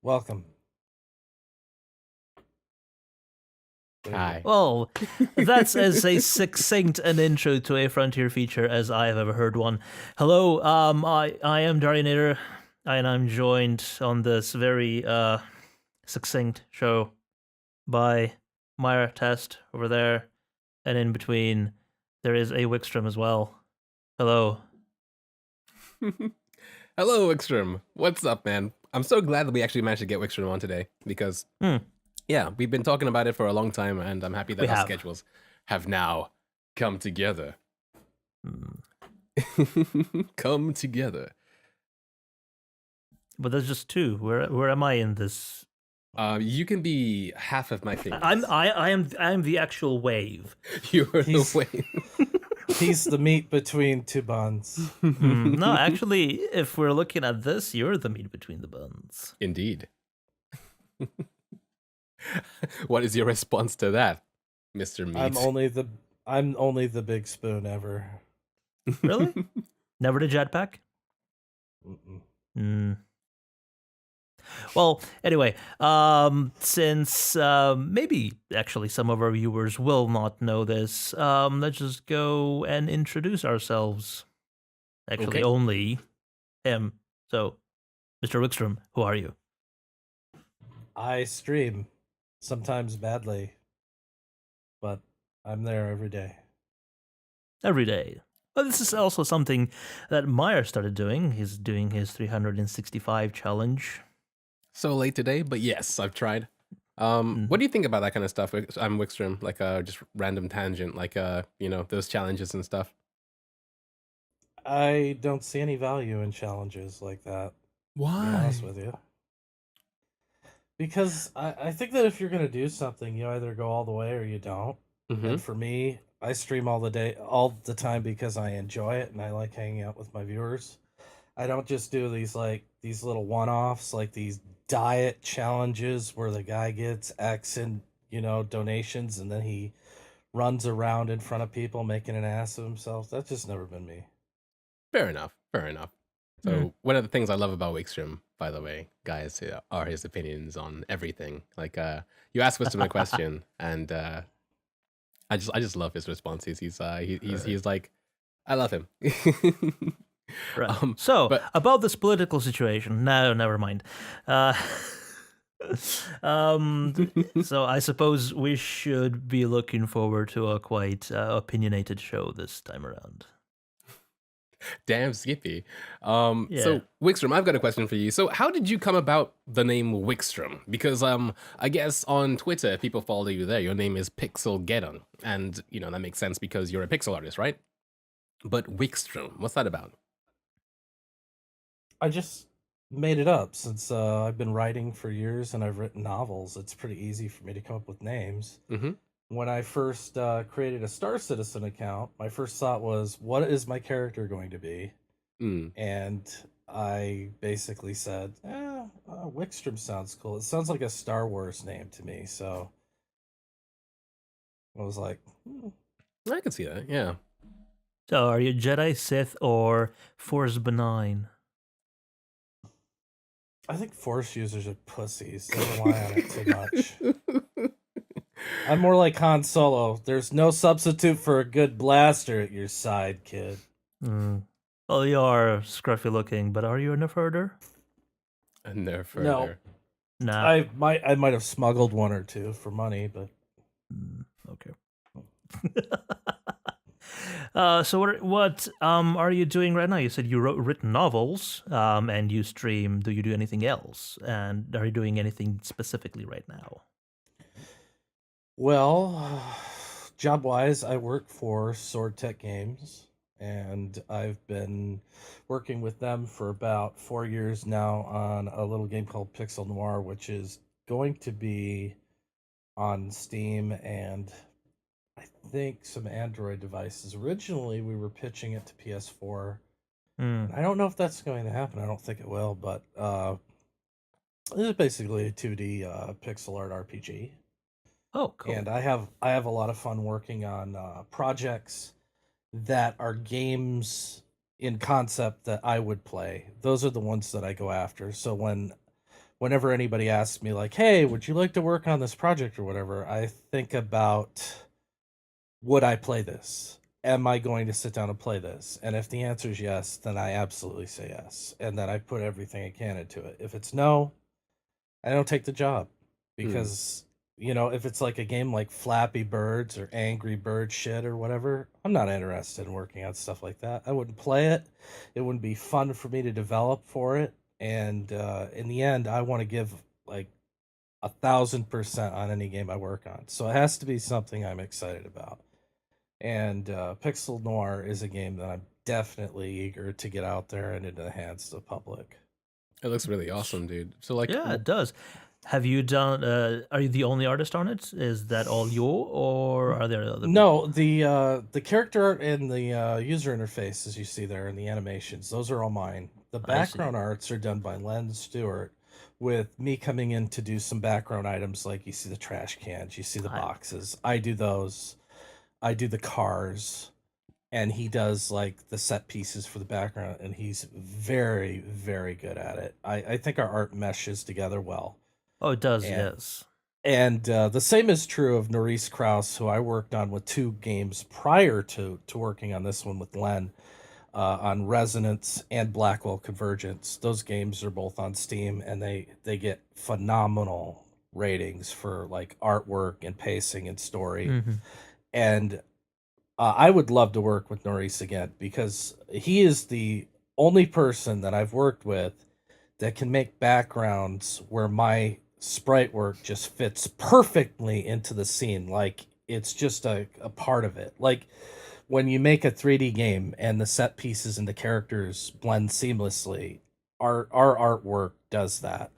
Welcome. There you Hi. go. Well, that's as a succinct an intro to a Frontier feature as I have ever heard one. Hello, I am Darionator, and I'm joined on this very succinct show by Myra Test over there, and in between there is a Wykstrom as well. Hello. Hello, Wykstrom. What's up, man? I'm so glad that we actually managed to get Wykstrom on today because, Hmm, yeah, we've been talking about it for a long time, and I'm happy we that our have. schedules have now come together. Hmm. Come together. But there's just two. Where am I in this? You can be half of my I'm fingers. I am the actual wave. You're the He's- way. He's the meat between two buns. No, actually, if we're looking at this, you're the meat between the buns. Indeed. What is your response to that, Mr. Meat? I'm only the big spoon ever. Really? Never the jetpack? Mm-mm. Hmm. Well, anyway, since maybe actually some of our viewers will not know this, let's just go and introduce ourselves. Actually, Okay. only him. So, Mr. Wykstrom, who are you? I stream, sometimes badly, but I'm there every day. Every day. But this is also something that Meyer started doing. He's doing his 365 challenge. So late today, but yes, I've tried. Mhm. What do you think about that kind of stuff? I'm Wykstrom, like just random tangent, like those challenges and stuff. I don't see any value in challenges like that, to be honest with you. Because I think that if you're gonna do something, you either go all the way or you don't. Mm-hmm. And for me, I stream all the time because I enjoy it and I like hanging out with my viewers. I don't just do these little one-offs, like these diet challenges where the guy gets X in, donations and then he runs around in front of people making an ass of himself. That's just never been me. Fair enough. Fair enough. So Mm. one of the things I love about Wykstrom, by the way, guys, are his opinions on everything. Like you ask Wykstrom a question, and I just love his responses. He's like, I love him. Right. So, but about this political situation. No, never mind. Uh, so, I suppose we should be looking forward to a quite opinionated show this time around. damn Skippy. Yeah. So Wykstrom, I've got a question for you. So how did you come about the name Wykstrom? Because I guess on Twitter people follow you there. Your name is Pixelgeddon, and that makes sense because you're a pixel artist, right? But Wykstrom, what's that about? I just made it up since I've been writing for years and I've written novels. It's pretty easy for me to come up with names. Mm-hmm. When I first created a Star Citizen account, my first thought was, what is my character going to be? Mm. And I basically said, Wykstrom sounds cool. It sounds like a Star Wars name to me. So I was like, I can see that. Yeah. So, are you Jedi, Sith, or Force benign? I think Force users are pussies. They rely on it too much. I'm more like Han Solo. There's no substitute for a good blaster at your side, kid. Mm. Well, you are scruffy looking, but are you a nerf herder? And there No, further. Nah. I might have smuggled one or two for money, but Okay. So what are you doing right now? You said you written novels, and you stream. Do you do anything else? And are you doing anything specifically right now? well, job wise, I work for Sword Tech Games, and I've been working with them for about 4 years now on a little game called Pixel Noir, which is going to be on Steam and I think some Android devices. Originally, we were pitching it to PS4. Hmm. I don't know if that's going to happen. I don't think it will, but this is basically a 2D pixel art RPG. Oh, cool. And I have a lot of fun working on projects that are games in concept that I would play. Those are the ones that I go after. So whenever anybody asks me like, "Hey, would you like to work on this project or whatever?" I think about, would I play this? Am I going to sit down and play this? And if the answer is yes, then I absolutely say yes. And then I put everything I can into it. If it's no, I don't take the job Mm. because, if it's like a game like Flappy Birds or Angry Bird shit or whatever, I'm not interested in working on stuff like that. I wouldn't play it. It wouldn't be fun for me to develop for it. And in the end, I want to give like 1,000% on any game I work on. So it has to be something I'm excited about. And Pixel Noir is a game that I'm definitely eager to get out there and into the hands of the public. It looks really awesome, dude. So like, Yeah, it does. Have you done? Are you the only artist on it? Is that all you, or are there other No, people? the character art and the user interface, as you see there, and the animations, those are all mine. The I see. background arts are done by Len Stewart, with me coming in to do some background items like you see the trash cans, you see the I boxes. I do those. I do the cars, and he does like the set pieces for the background, and he's very, very good at it. I think our art meshes together well. Oh, it does. And Yes. the same is true of Norris Krauss, who I worked on with two games prior to working on this one with Len, on Resonance and Blackwell Convergence. Those games are both on Steam, and they get phenomenal ratings for like artwork and pacing and story. Hmm. And I would love to work with Norris again because he is the only person that I've worked with that can make backgrounds where my sprite work just fits perfectly into the scene. Like it's just a part of it. Like when you make a 3D game and the set pieces and the characters blend seamlessly, our artwork does that.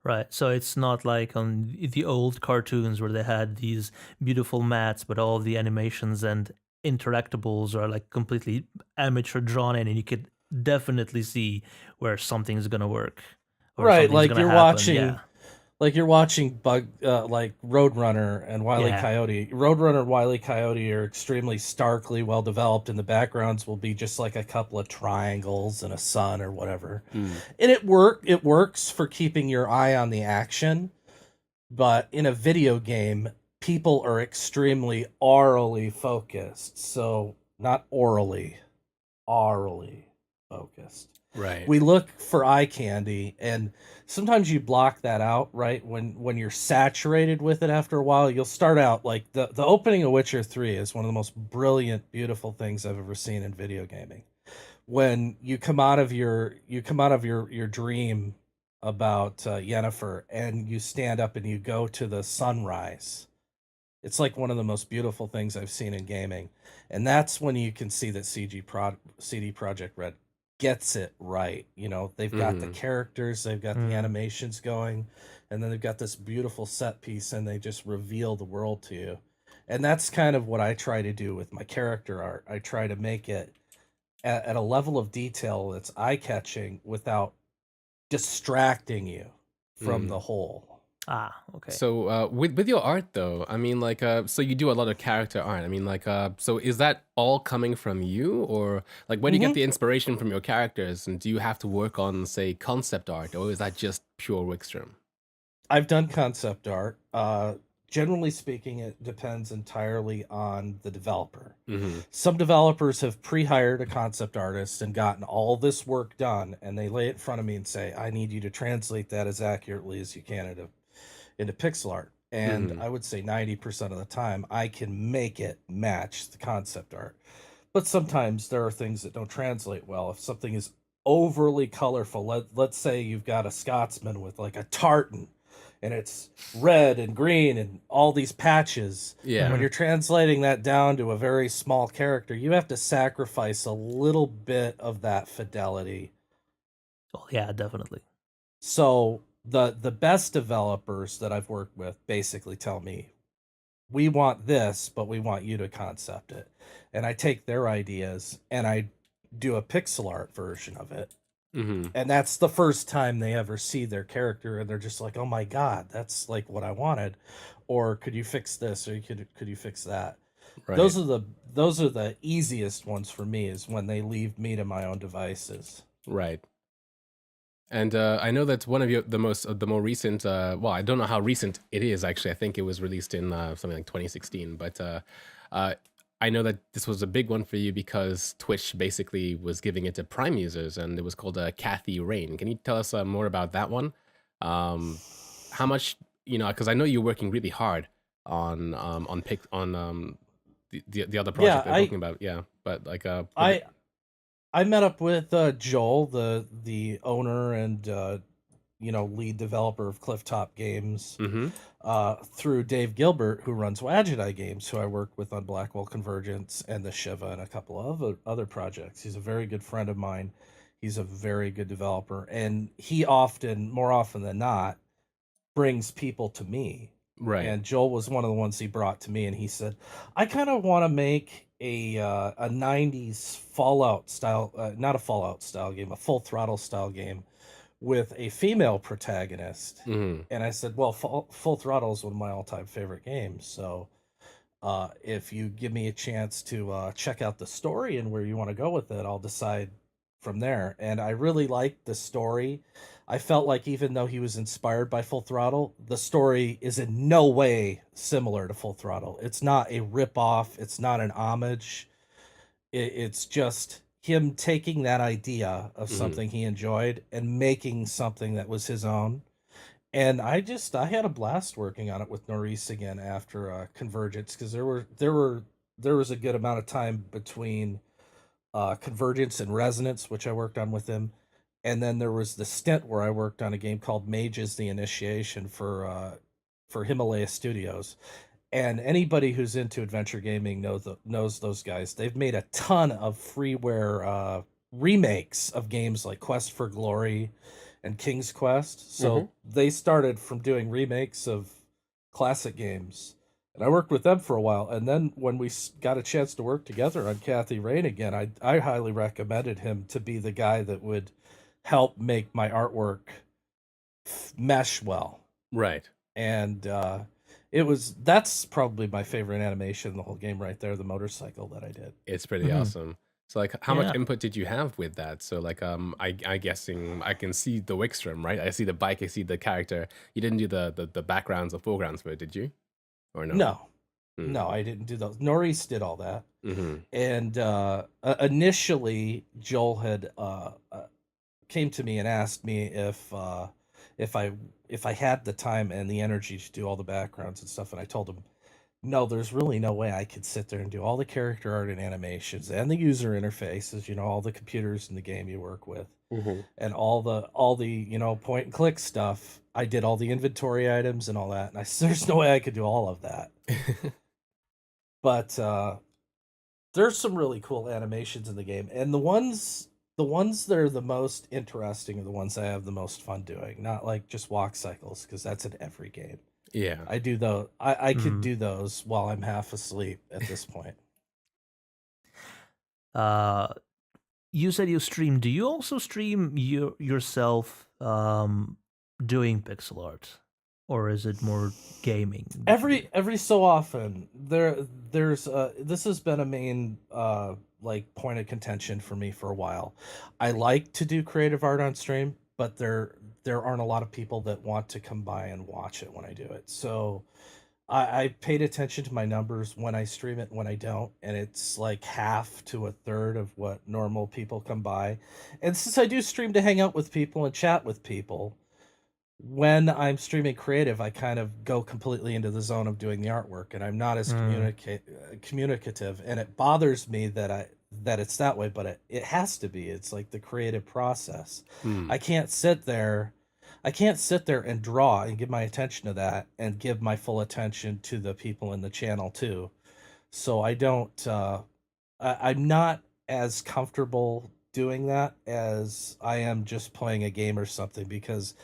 Right. So it's not like on the old cartoons where they had these beautiful mats, but all of the animations and interactables are like completely amateur drawn in, and you could definitely see where something's gonna work or Right, something's gonna happen. Yeah. like you're watching like Roadrunner and Wile E. Yeah. Coyote. Roadrunner and Wile E. Coyote are extremely starkly well developed, and the backgrounds will be just like a couple of triangles and a sun or whatever. mm, And it works for keeping your eye on the action, but in a video game, people are extremely orally focused. So not orally focused. right. We look for eye candy, and sometimes you block that out, right? When you're saturated with it after a while, you'll start out like the opening of Witcher 3 is one of the most brilliant, beautiful things I've ever seen in video gaming. When you come out of your dream about Yennefer, and you stand up and you go to the sunrise. It's like one of the most beautiful things I've seen in gaming. And that's when you can see that CD Project Red gets it right. They've got the Hmm. characters, they've got the Mm. animations going, and then they've got this beautiful set piece, and they just reveal the world to you. And that's kind of what I try to do with my character art. I try to make it at a level of detail that's eye-catching without distracting you from Mm. the whole. Ah. Okay. So with your art though, I mean like so you do a lot of character art. I mean like so is that all coming from you, or like where do you get Mhm. the inspiration from your characters, and do you have to work on say concept art, or is that just pure Wykstrom? I've done concept art. Generally speaking, it depends entirely on the developer. Mm-hmm. Some developers have pre-hired a concept artist and gotten all this work done, and they lay it in front of me and say, "I need you to translate that as accurately as you can into pixel art." And Mm-hmm. I would say 90% of the time, I can make it match the concept art. But sometimes there are things that don't translate well. If something is overly colorful, let's say you've got a Scotsman with like a tartan, and it's red and green and all these patches. Yeah. When Hmm. you're translating that down to a very small character, you have to sacrifice a little bit of that fidelity. Oh, yeah, definitely. So the best developers that I've worked with basically tell me, we want this, but we want you to concept it. And I take their ideas and I do a pixel art version of it. Mm-hmm. And that's the first time they ever see their character, and they're just like, "Oh my god, that's like what I wanted." Or could you fix this, or could you fix that? Right. Those are the easiest ones for me, is when they leave me to my own devices. Right. And I know that one of the more recent, well, I don't know how recent it is actually. I think it was released in something like 2016, but uh, I know that this was a big one for you because Twitch basically was giving it to Prime users, and it was called Kathy Rain. Can you tell us more about that one? How much, because I know you're working really hard on the other Yeah, project they're talking about, yeah, but like I I met up with Joel, the owner and lead developer of Clifftop Games, mm-hmm. through Dave Gilbert, who runs Wadget Games, who I worked with on Blackwell Convergence and the Shiva and a couple of other projects. He's a very good friend of mine. He's a very good developer, and he more often than not, brings people to me. Right. And Joel was one of the ones he brought to me, and he said, "I kind of want to make a '90s Fallout style, not a Fallout style game, a Full Throttle style game with a female protagonist." Mm-hmm. And I said, "Well, Full Throttle is one of my all-time favorite games, so if you give me a chance to check out the story and where you want to go with it, I'll decide from there." And I really liked the story. I felt like even though he was inspired by Full Throttle, the story is in no way similar to Full Throttle. It's not a rip-off, it's not an homage. It's just him taking that idea of Mm-hmm. something he enjoyed and making something that was his own. And I had a blast working on it with Norris again after Convergence, because there was a good amount of time between Convergence and Resonance, which I worked on with him, and then there was the stint where I worked on a game called Mages: The Initiation for Himalaya Studios. And anybody who's into adventure gaming knows those guys. They've made a ton of freeware remakes of games like Quest for Glory and King's Quest. Mm-hmm. So they started from doing remakes of classic games. And I worked with them for a while. And then when we got a chance to work together on Kathy Rain again, I highly recommended him to be the guy that would help make my artwork mesh well. Right. And that's probably my favorite animation in the whole game right there, the motorcycle that I did. It's pretty Mhm. awesome. So like how Yeah. much input did you have with that? So like I guessing I can see the Wykstrom, right? I see the bike, I see the character. You didn't do the backgrounds or foregrounds for it, did you? Or no? No, Mm. no, I didn't do those. Norris did all that. Mm-hmm. And initially, Joel had came to me and asked me if I if I had the time and the energy to do all the backgrounds and stuff, and I told him, no, there's really no way I could sit there and do all the character art and animations and the user interfaces, all the computers in the game you work with, Mm-hmm. and all the point and click stuff. I did all the inventory items and all that, and there's no way I could do all of that. But there's some really cool animations in the game, and the ones that are the most interesting are the ones I have the most fun doing. Not like just walk cycles, because that's in every game. Yeah. I do those. I could Mhm. do those while I'm half asleep at this point. Uh, you said you stream. Do you also stream yourself doing pixel art, or is it more gaming? Every so often there's this has been a main like point of contention for me for a while. I like to do creative art on stream, but there aren't a lot of people that want to come by and watch it when I do it. So I paid attention to my numbers when I stream it and when I don't, and it's like half to a third of what normal people come by. And since I do stream to hang out with people and chat with people, when I'm streaming creative, I kind of go completely into the zone of doing the artwork, and I'm not as communicative. And it bothers me that it's that way, but it has to be. It's like the creative process. Mm. I can't sit there. I can't sit there and draw and give my attention to that and give my full attention to the people in the channel too. So I don't. I'm not as comfortable doing that as I am just playing a game or something, because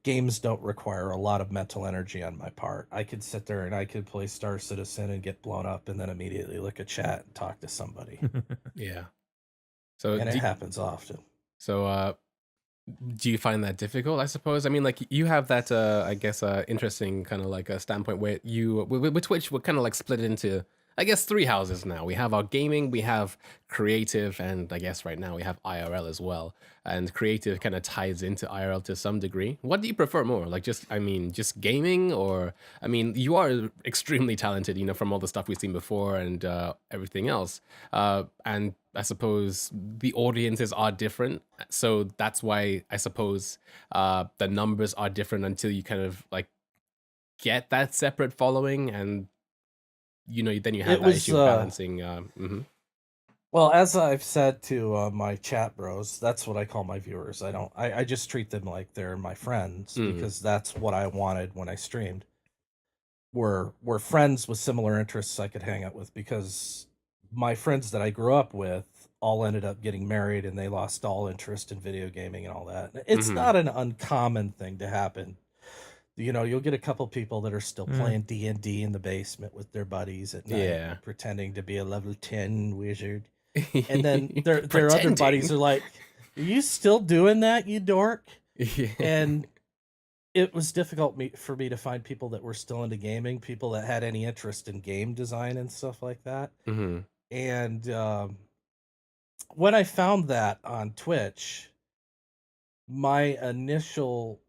games don't require a lot of mental energy on my part. I could sit there and I could play Star Citizen and get blown up and then immediately look at chat and talk to somebody. Yeah. So And it happens often. so do you find that difficult, I suppose? I mean, like you have that I guess interesting kind of like a standpoint where you with Twitch we're kind of like split into I guess, three houses now. We have our gaming, we have creative, and I guess right now we have IRL as well. And creative kind of ties into IRL to some degree. What do you prefer more? Like, just, I mean, just gaming, or, I mean, you are extremely talented, you know, from all the stuff we've seen before and everything else. And I suppose the audiences are different. So that's why I suppose the numbers are different until you kind of like get that separate following, and you know, then you have It that was issue of balancing. well, as I've said to my chat bros, that's what I call my viewers. I just treat them like they're my friends Mm, because that's what I wanted when I streamed. Were friends with similar interests I could hang out with, because my friends that I grew up with all ended up getting married and they lost all interest in video gaming and all that. It's mm-hmm. not an uncommon thing to happen. You know, you'll get a couple people that are still Mm. playing D&D in the basement with their buddies at night, Yeah. pretending to be a level 10 wizard. And then their other buddies Pretending. are like, "Are you still doing that, you dork?" Yeah. And it was difficult for me to find people that were still into gaming, people that had any interest in game design and stuff like that. Mm-hmm. And when I found that on Twitch, my initial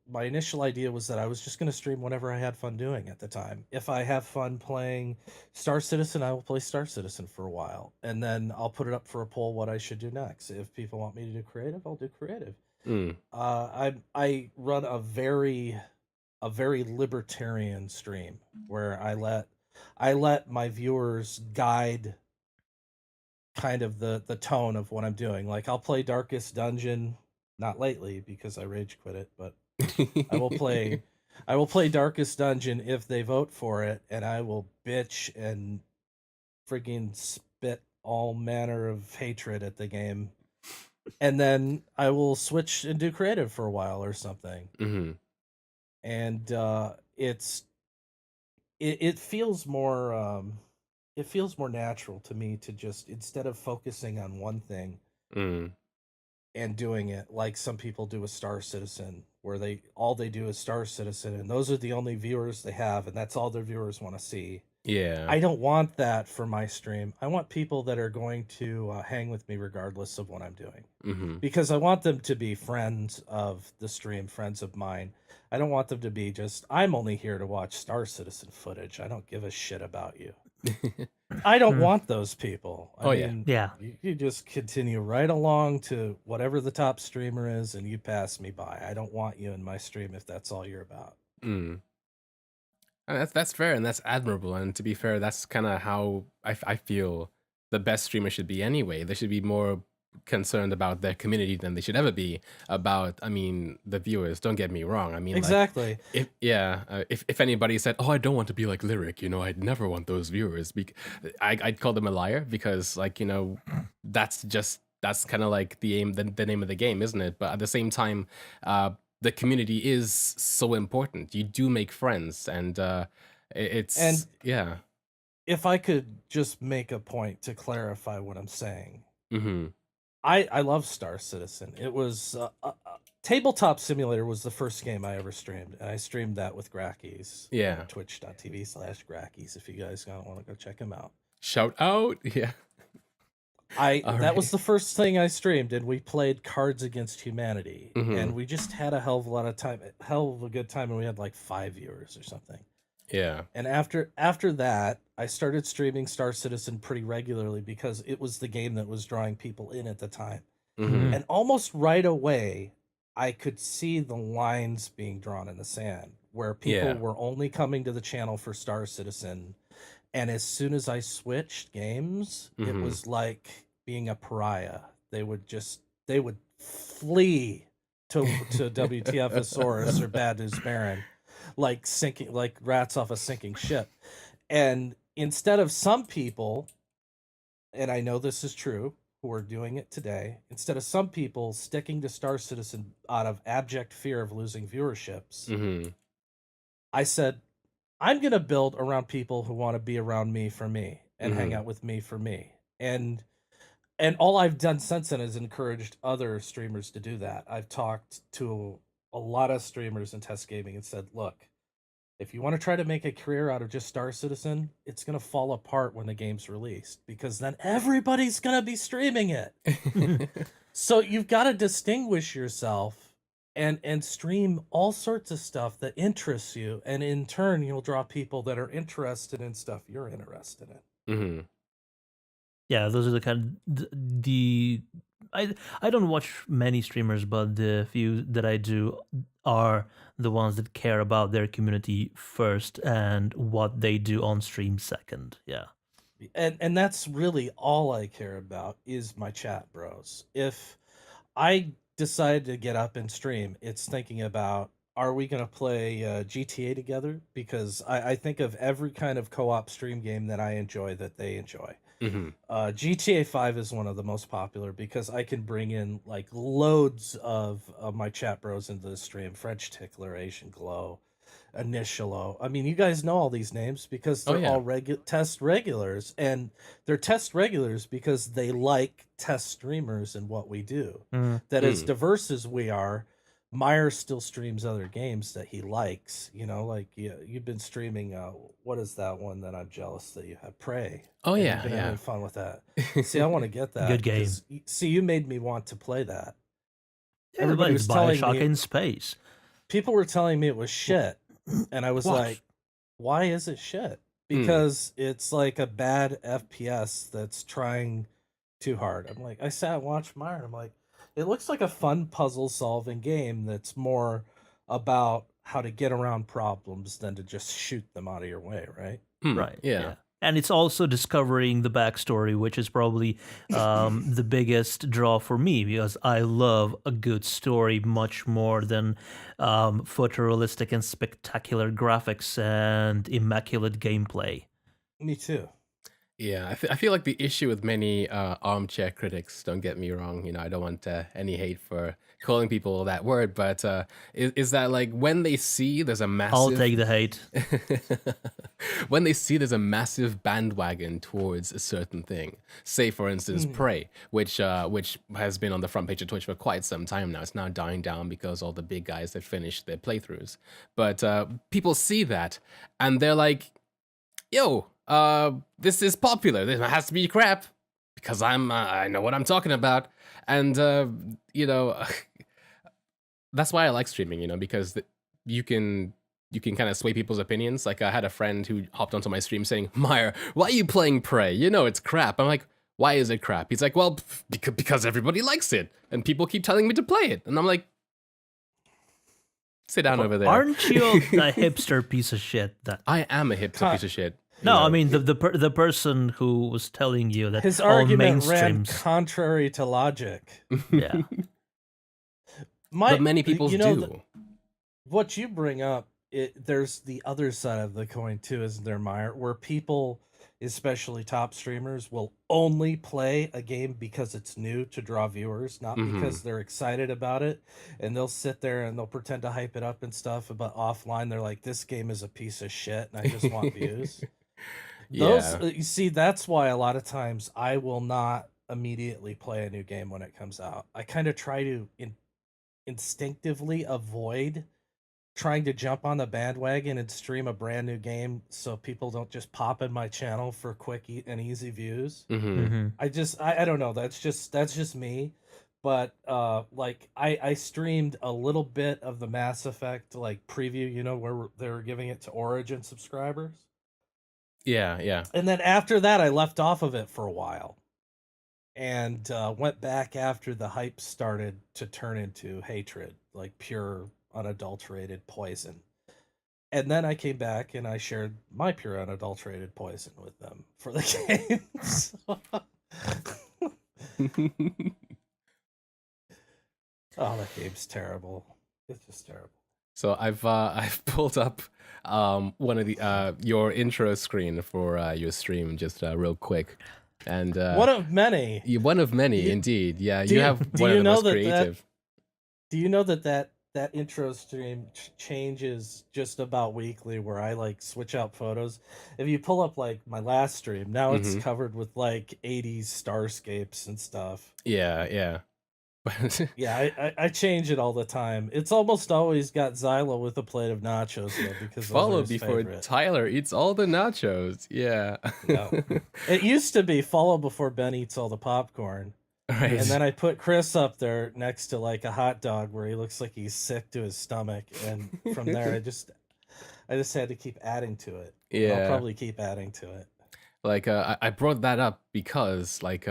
idea was that I was just going to stream whatever I had fun doing at the time. If I have fun playing Star Citizen, I will play Star Citizen for a while, and then I'll put it up for a poll what I should do next. If people want me to do creative, I'll do creative. Mm. I run a very libertarian stream where I let my viewers guide kind of the tone of what I'm doing. Like, I'll play Darkest Dungeon, not lately because I rage quit it, but I will play I will play Darkest Dungeon if they vote for it, and I will bitch and freaking spit all manner of hatred at the game. And then I will switch and do creative for a while or something. Mm-hmm. And it feels more natural to me to just, instead of focusing on one thing Mm. and doing it like some people do with Star Citizen, where they do is Star Citizen, and those are the only viewers they have, and that's all their viewers want to see. Yeah. I don't want that for my stream. I want people that are going to hang with me regardless of what I'm doing, Mm-hmm. because I want them to be friends of the stream, friends of mine. I don't want them to be just, I'm only here to watch Star Citizen footage. I don't give a shit about you. I don't Mm. want those people. I Oh yeah. mean, Yeah. you just continue right along to whatever the top streamer is, and you pass me by. I don't want you in my stream if that's all you're about. Mm. And that's fair and that's admirable. And to be fair, that's kind of how I feel the best streamer should be anyway. They should be more concerned about their community than they should ever be about, I mean, the viewers. Don't get me wrong. I mean, like, Exactly. if anybody said, "Oh, I don't want to be like Lyric," you know, I'd never want those viewers. I'd call them a liar, because, like, you know, that's kind of like the aim, the name of the game, isn't it? But at the same time, the community is so important. You do make friends, and it's And yeah. if I could just make a point to clarify what I'm saying, Mm-hmm. I love Star Citizen. It was Tabletop Simulator was the first game I ever streamed, and I streamed that with Grackies. Yeah. Twitch.tv/Grackies. If you guys want to go check him out. Shout out. Yeah. All That was right. the first thing I streamed, and we played Cards Against Humanity, Mm-hmm. and we just had a hell of a good time, and we had like 5 viewers or something. Yeah. And after that, I started streaming Star Citizen pretty regularly because it was the game that was drawing people in at the time. Mm-hmm. And almost right away, I could see the lines being drawn in the sand, where people Yeah. were only coming to the channel for Star Citizen. And as soon as I switched games, it Mm-hmm. was like being a pariah. They would flee to WTFosaurus or Bad News Baron, like rats off a sinking ship. And instead of some people, and I know this is true, who are doing it today, instead of some people sticking to Star Citizen out of abject fear of losing viewerships, Mm-hmm. I said, I'm going to build around people who want to be around me for me and hang Mm-hmm. out with me for me. And all I've done since then is encouraged other streamers to do that. I've talked to a lot of streamers in test gaming and said, look, If you want to try to make a career out of just Star Citizen, it's going to fall apart when the game's released because then everybody's going to be streaming it. So you've got to distinguish yourself and stream all sorts of stuff that interests you, and in turn you'll draw people that are interested in stuff you're interested in. Hmm. Yeah, those are the kind of the I don't watch many streamers, but the few that I do are the ones that care about their community first and what they do on stream second. Yeah. And that's really all I care about is my chat bros. If I decide to get up and stream, it's thinking about, are we going to play GTA together? Because I think of every kind of co-op stream game that I enjoy that they enjoy. Hmm. GTA 5 is one of the most popular because I can bring in like loads of my chat bros into the stream. French Tickler, Asian Glow, Initialo. I mean, you guys know all these names because Oh they're yeah. all test regulars, and they're test regulars because they like test streamers and what we do. Mm. That as Mm. diverse as we are, Meyer still streams other games that he likes. You know, like you've been streaming. What is that one that I'm jealous that you have? Prey. Oh And yeah, you've been yeah. having fun with that. See, I want to get that. Good game. 'cause see, you made me want to play that. Yeah, Everybody but was it's telling Bioshock me, in space. people were telling me it was shit, and I was What? like, why is it shit? Hmm. Because it's like a bad FPS that's trying too hard. I'm like, I sat and watched Meyer. I'm like, it looks like a fun puzzle solving game that's more about how to get around problems than to just shoot them out of your way, right? Hmm. Right. Yeah. And it's also discovering the backstory, which is probably the biggest draw for me because I love a good story much more than photorealistic and spectacular graphics and immaculate gameplay. Me too. Yeah, I feel like the issue with many armchair critics, don't get me wrong, you know, I don't want any hate for calling people that word, but is that like when they see there's a massive... I'll take the hate. When they see there's a massive bandwagon towards a certain thing, say for instance Prey, which has been on the front page of Twitch for quite some time now. It's now dying down because all the big guys have finished their playthroughs. But people see that and they're like, yo, this is popular. This has to be crap because I know what I'm talking about. And you know, that's why I like streaming, you know, because you can kind of sway people's opinions. Like I had a friend who hopped onto my stream saying, Meyer, why are you playing Prey? You know it's crap. I'm like, why is it crap? He's like, well, because everybody likes it and people keep telling me to play it. And I'm like, sit down over there. Aren't you a hipster piece of shit? That I am a hipster piece of shit. no, you know? I mean the person who was telling you that His all argument ran mainstreams. contrary to logic. Yeah. But many people you know, do. What you bring up, there's the other side of the coin too, isn't there, Meyer? Where people, especially top streamers, will only play a game because it's new to draw viewers, not because they're excited about it. And they'll sit there and they'll pretend to hype it up and stuff, but offline they're like, this game is a piece of shit and I just want views. Yeah. You see, that's why a lot of times I will not immediately play a new game when it comes out. I kind of try to instinctively avoid trying to jump on the bandwagon and stream a brand new game so people don't just pop in my channel for quick and easy views. Mm-hmm. I don't know, that's just me. But like I streamed a little bit of the Mass Effect like preview, you know, where they were giving it to Origin subscribers. Yeah, yeah. And then after that I left off of it for a while and went back after the hype started to turn into hatred, like pure unadulterated poison. And then I came back and I shared my pure unadulterated poison with them for the games. Oh, that game's terrible. It's just terrible. So I've pulled up one of the your intro screen for your stream just real quick, and One of many. one of many indeed. Yeah, you have one of the most creative. Do you know that intro stream changes just about weekly, where I like switch out photos? If you pull up like my last stream, now it's covered with like 80s starscapes and stuff. Yeah, yeah. But Yeah, I change it all the time. It's almost always got Zyla with a plate of nachos though, because those are follow his before favorite. Tyler eats all the nachos. Yeah. Yeah. It used to be follow before Ben eats all the popcorn. Right. And then I put Chris up there next to like a hot dog where he looks like he's sick to his stomach. And from there I just had to keep adding to it. And I'll Yeah. probably keep adding to it. Like I brought that up because like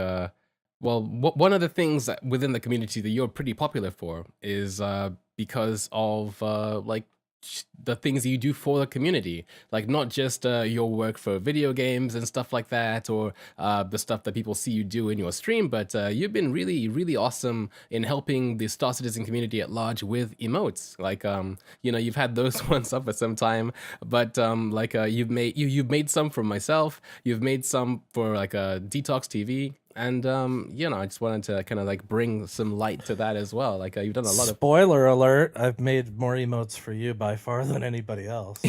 well one of the things that within the community that you're pretty popular for is because of like the things you do for the community, like not just your work for video games and stuff like that, or the stuff that people see you do in your stream, but you've been really awesome in helping the Star Citizen community at large with emotes. Like you know, you've had those ones up for some time, but like you've made some for myself, you've made some for like Detox TV. And you know, I just wanted to kind of like bring some light to that as well. Like you've done a lot of Spoiler alert, I've made more emotes for you by far than anybody else.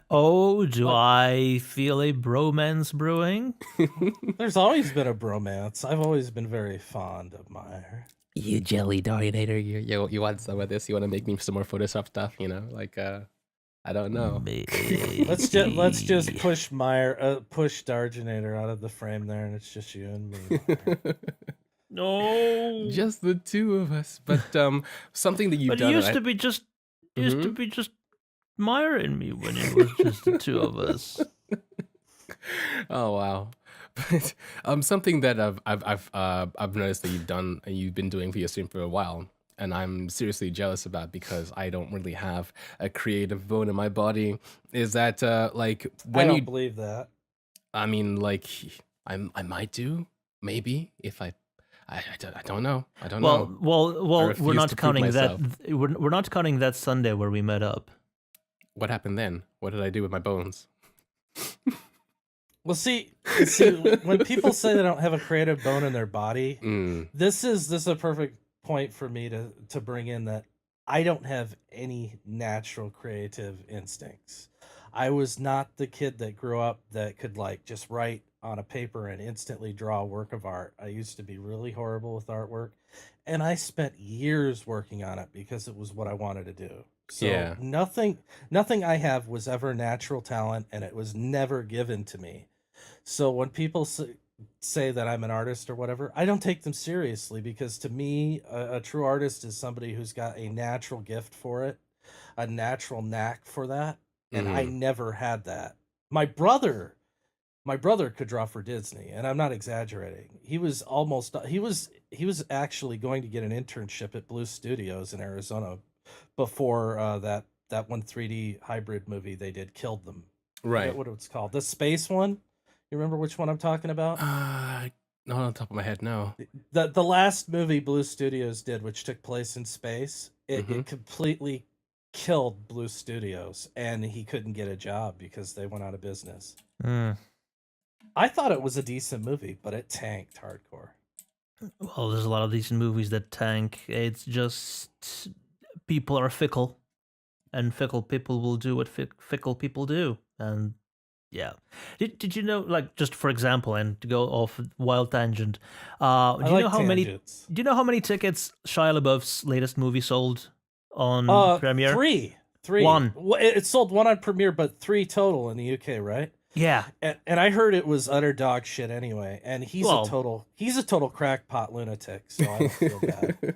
Oh, do I feel a bromance brewing? There's always been a bromance. I've always been very fond of Meyer. You jelly Darinator, you want some of this? You want to make me some more Photoshop stuff? You know, like I don't know. Let's just push Darginator out of the frame there, and it's just you and me. Meyer. No, Just the two of us. But something that you've but done. it used to be just Meyer and me when it was just the two of us. Oh wow. But something that I've noticed that you've done and you've been doing for your stream for a while, and I'm seriously jealous about because I don't really have a creative bone in my body, is that like when I don't you believe that. I mean like I might do maybe if I don't know. I don't know. Well, we're refuse not to prove counting that. myself. We're not counting that Sunday where we met up. What happened then? What did I do with my bones? Well, see, when people say they don't have a creative bone in their body, this is a perfect point for me to bring in that I don't have any natural creative instincts. I was not the kid that grew up that could like just write on a paper and instantly draw a work of art. I used to be really horrible with artwork, and I spent years working on it because it was what I wanted to do. So Yeah. nothing I have was ever natural talent, and it was never given to me. So when people say that I'm an artist or whatever, I don't take them seriously because to me, a true artist is somebody who's got a natural gift for it, a natural knack for that, and I never had that. My brother could draw for Disney, and I'm not exaggerating. He was actually going to get an internship at Blue Studios in Arizona before that one 3D hybrid movie they did killed them. I Right. forget what it's called. The space one. You remember which one I'm talking about? Not on top of my head, no. The last movie Blue Studios did, which took place in space, it completely killed Blue Studios, and he couldn't get a job because they went out of business. I thought it was a decent movie, but it tanked hardcore. Well, there's a lot of decent movies that tank. It's just people are fickle, and fickle people will do what fickle people do. And yeah, did you know? Like, just for example, and to go off wild tangent, do you know how many? Do you know how many tickets Shia LaBeouf's latest movie sold on premiere? Three. One. It sold one on premiere, but 3 total in the UK, right? Yeah. And I heard it was utter dog shit anyway. And he's a total crackpot lunatic, so I don't feel bad.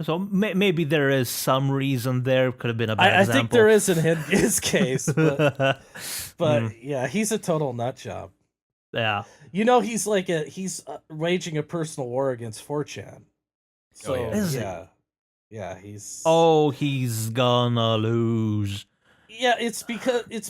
So maybe there is some reason there. Could have been a bad example. I think there is in his case, but yeah, he's a total nut job. Yeah. You know, he's waging a personal war against 4chan. So yeah, he's gonna lose. Yeah, it's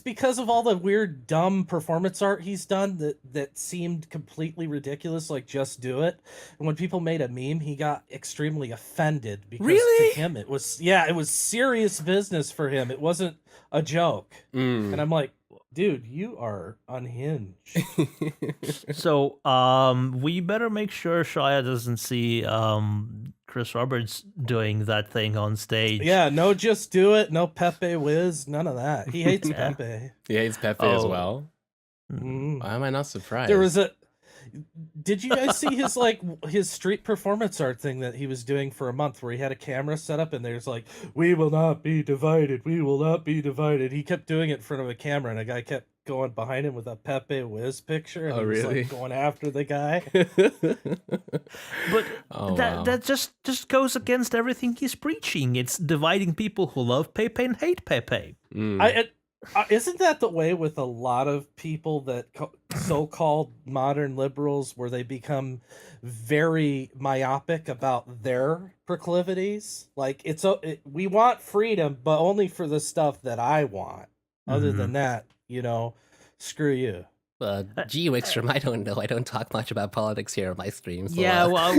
because of all the weird, dumb performance art he's done that seemed completely ridiculous, like Just Do It. And when people made a meme, he got extremely offended because to him it was serious business for him. It wasn't a joke. And I'm like, dude, you are unhinged. So, we better make sure Shia doesn't see Chris Roberts doing that thing on stage. Yeah, no Just Do It, no Pepe Whiz, none of that. He hates Pepe. He hates Pepe as well. Mm. Why am I not surprised? There was Did you guys see his his street performance art thing that he was doing for a month, where he had a camera set up and there's like, "We will not be divided. We will not be divided." He kept doing it in front of a camera, and a guy kept going behind him with a Pepe Wiz picture, and Oh, he was really? like going after the guy. But Oh, that wow. that just goes against everything he's preaching. It's dividing people who love Pepe and hate Pepe. Isn't that the way with a lot of people that so-called modern liberals, where they become very myopic about their proclivities? Like we want freedom, but only for the stuff that I want. Other Mhm. than that, screw you. Gee, Wykstrom, I don't know. I don't talk much about politics here on my stream. So, Yeah, well,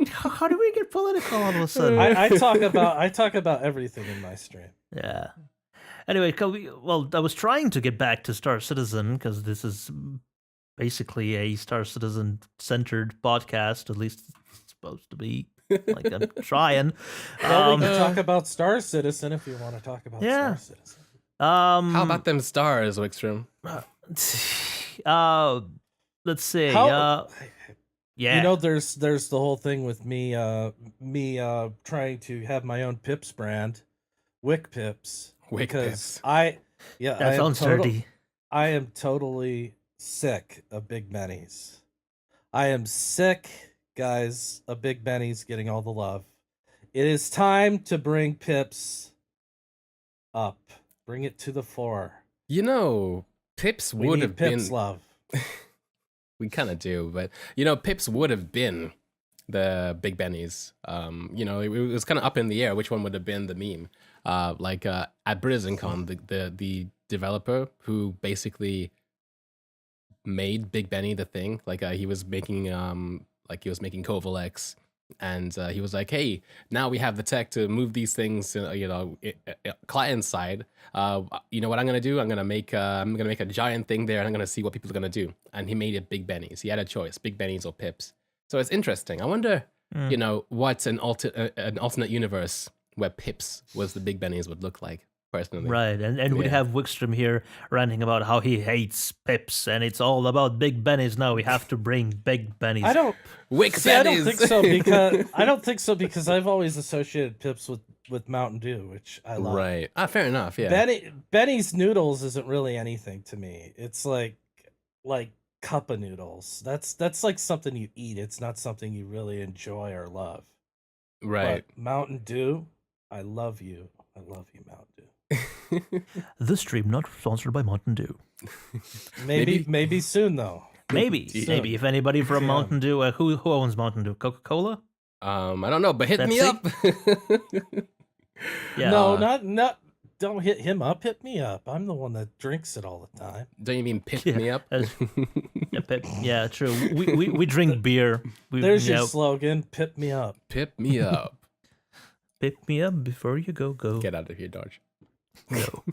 how do we get political all of a sudden? I talk about everything in my stream. Yeah. Anyway, I was trying to get back to Star Citizen because this is basically a Star Citizen centered podcast. At least it's supposed to be. Like I'm trying. Well, we can talk about Star Citizen if you want to talk about Yeah. Star Citizen. How about them stars, Wykstrom? Let's see. How- Yeah. there's the whole thing with me trying to have my own Pips brand, Wick Pips, Wick because Pips. That sounds dirty. I am totally sick of Big Bennies. I am sick, guys, of Big Bennies getting all the love. It is time to bring Pips up. Bring it to the floor. Pips We would need have Pips been. love. We kind of do, but Pips would have been the Big Bennies. It was kind of up in the air which one would have been the meme. At BritisonCon, the developer who basically made Big Benny the thing, he was making Kovalex, and he was like, "Hey, now we have the tech to move these things, client side. You know what I'm gonna do? I'm gonna make a giant thing there, and I'm gonna see what people are gonna do." And he made it Big Bennies. He had a choice: Big Bennies or Pips. So it's interesting. I wonder, what an alternate universe where Pips was the Big Bennies would look like. Personally, Right, and we Yeah. have Wykstrom here ranting about how he hates Pips, and it's all about Big Bennies now. We have to bring Big Bennies. I don't Wick See, I don't Bennies. think so because I've always associated Pips with Mountain Dew, which I love. Right. Fair enough. Yeah. Benny's noodles isn't really anything to me. It's like cup of noodles. That's like something you eat. It's not something you really enjoy or love. Right. But Mountain Dew, I love you. I love you, Mountain Dew. This stream not sponsored by Mountain Dew. Maybe soon though. Maybe if anybody from Yeah. Mountain Dew, who owns Mountain Dew? Coca-Cola? I don't know, but hit me Pepsi? up. Yeah. No, not. Don't hit him up. Hit me up. I'm the one that drinks it all the time. Don't you mean pick Yeah, me up? Yeah, true. We drink beer. There's your slogan. Pip me up. Pip me up. Pick me up before you go. Get out of here, Dodge. No.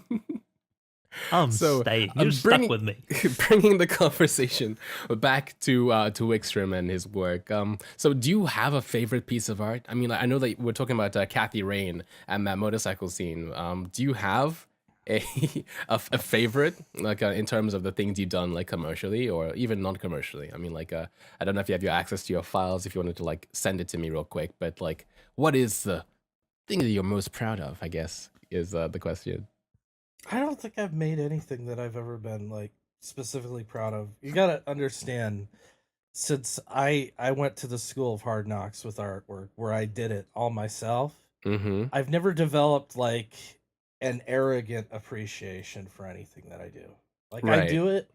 I'm So, staying. I'm You're stuck with me. Bringing the conversation back to Wykstrom and his work. So do you have a favorite piece of art? I mean, I know that we're talking about Kathy Rain and that motorcycle scene. Do you have a favorite, in terms of the things you've done, commercially or even non-commercially? I mean, I don't know if you have your access to your files, if you wanted to send it to me real quick, but what is the thing that you're most proud of, I guess, is the question. I don't think I've made anything that I've ever been specifically proud of. You gotta understand, since I went to the school of hard knocks with artwork where I did it all myself, Mm-hmm. I've never developed an arrogant appreciation for anything that I do. I Right. do it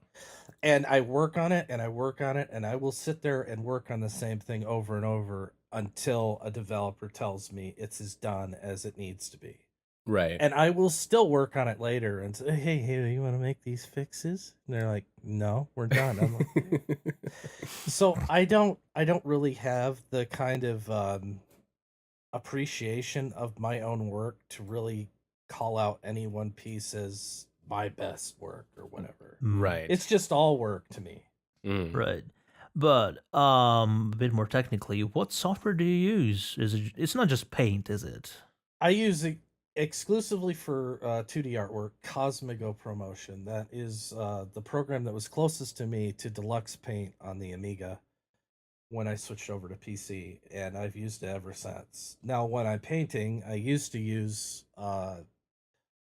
and I work on it and I work on it and I will sit there and work on the same thing over and over until a developer tells me it's as done as it needs to be. Right. And I will still work on it later and say, hey, you want to make these fixes? And they're like, no, we're done. I'm like, so I don't really have the kind of appreciation of my own work to really call out any one piece as my best work or whatever. Right. It's just all work to me. Mm. Right. But a bit more technically, what software do you use? It's not just Paint, is it? I use it exclusively for 2D artwork, Cosmigo Promotion. That is the program that was closest to me to Deluxe Paint on the Amiga. when I switched over to PC, and I've used it ever since. Now, when I'm painting, I used to use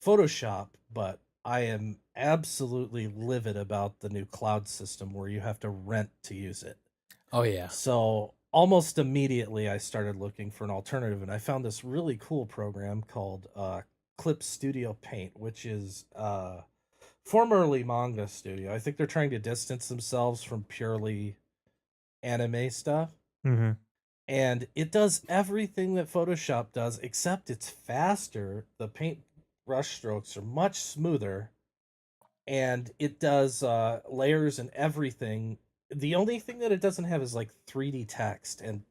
Photoshop, but I am absolutely livid about the new cloud system where you have to rent to use it. Oh yeah. So almost immediately, I started looking for an alternative, and I found this really cool program called Clip Studio Paint, which is formerly Manga Studio. I think they're trying to distance themselves from purely anime stuff. Mm-hmm. And it does everything that Photoshop does, except it's faster. The paint brush strokes are much smoother, and it does layers and everything. The only thing that it doesn't have is like 3D text, and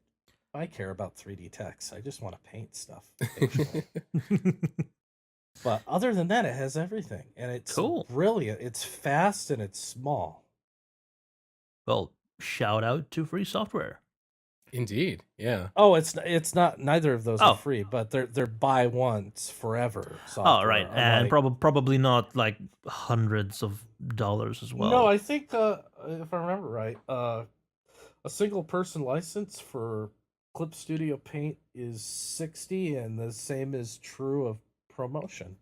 I care about 3D text. I just want to paint stuff occasionally. But other than that, it has everything, and it's Cool. brilliant. It's fast and it's small. Well, shout out to free software. Indeed. Yeah. Oh, it's not. Neither of those Oh. are free, but they're buy once forever Oh, software. right. And unlike- probably not like hundreds of dollars as well. No, I think if I remember right, a single person license for Clip Studio Paint is 60, and the same is true of Promotion.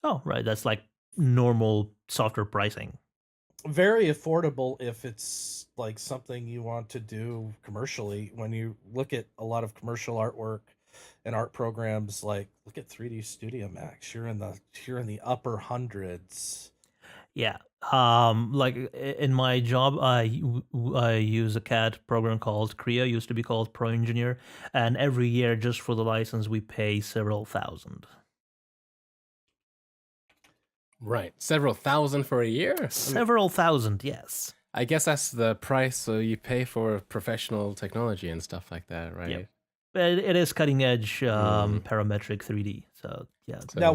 Oh, right. That's like normal software pricing. Very affordable if it's like something you want to do commercially. When you look at a lot of commercial artwork and art programs, like look at 3D Studio Max, you're in the upper hundreds. Yeah. Like in my job, I use a CAD program called Creo, used to be called Pro Engineer, and every year just for the license we pay several thousand. Right. Several thousand for a year? I mean, Several thousand, yes. I guess that's the price you pay for professional technology and stuff like that, right? Yep. But it is cutting edge parametric 3D. So yeah. So, Now,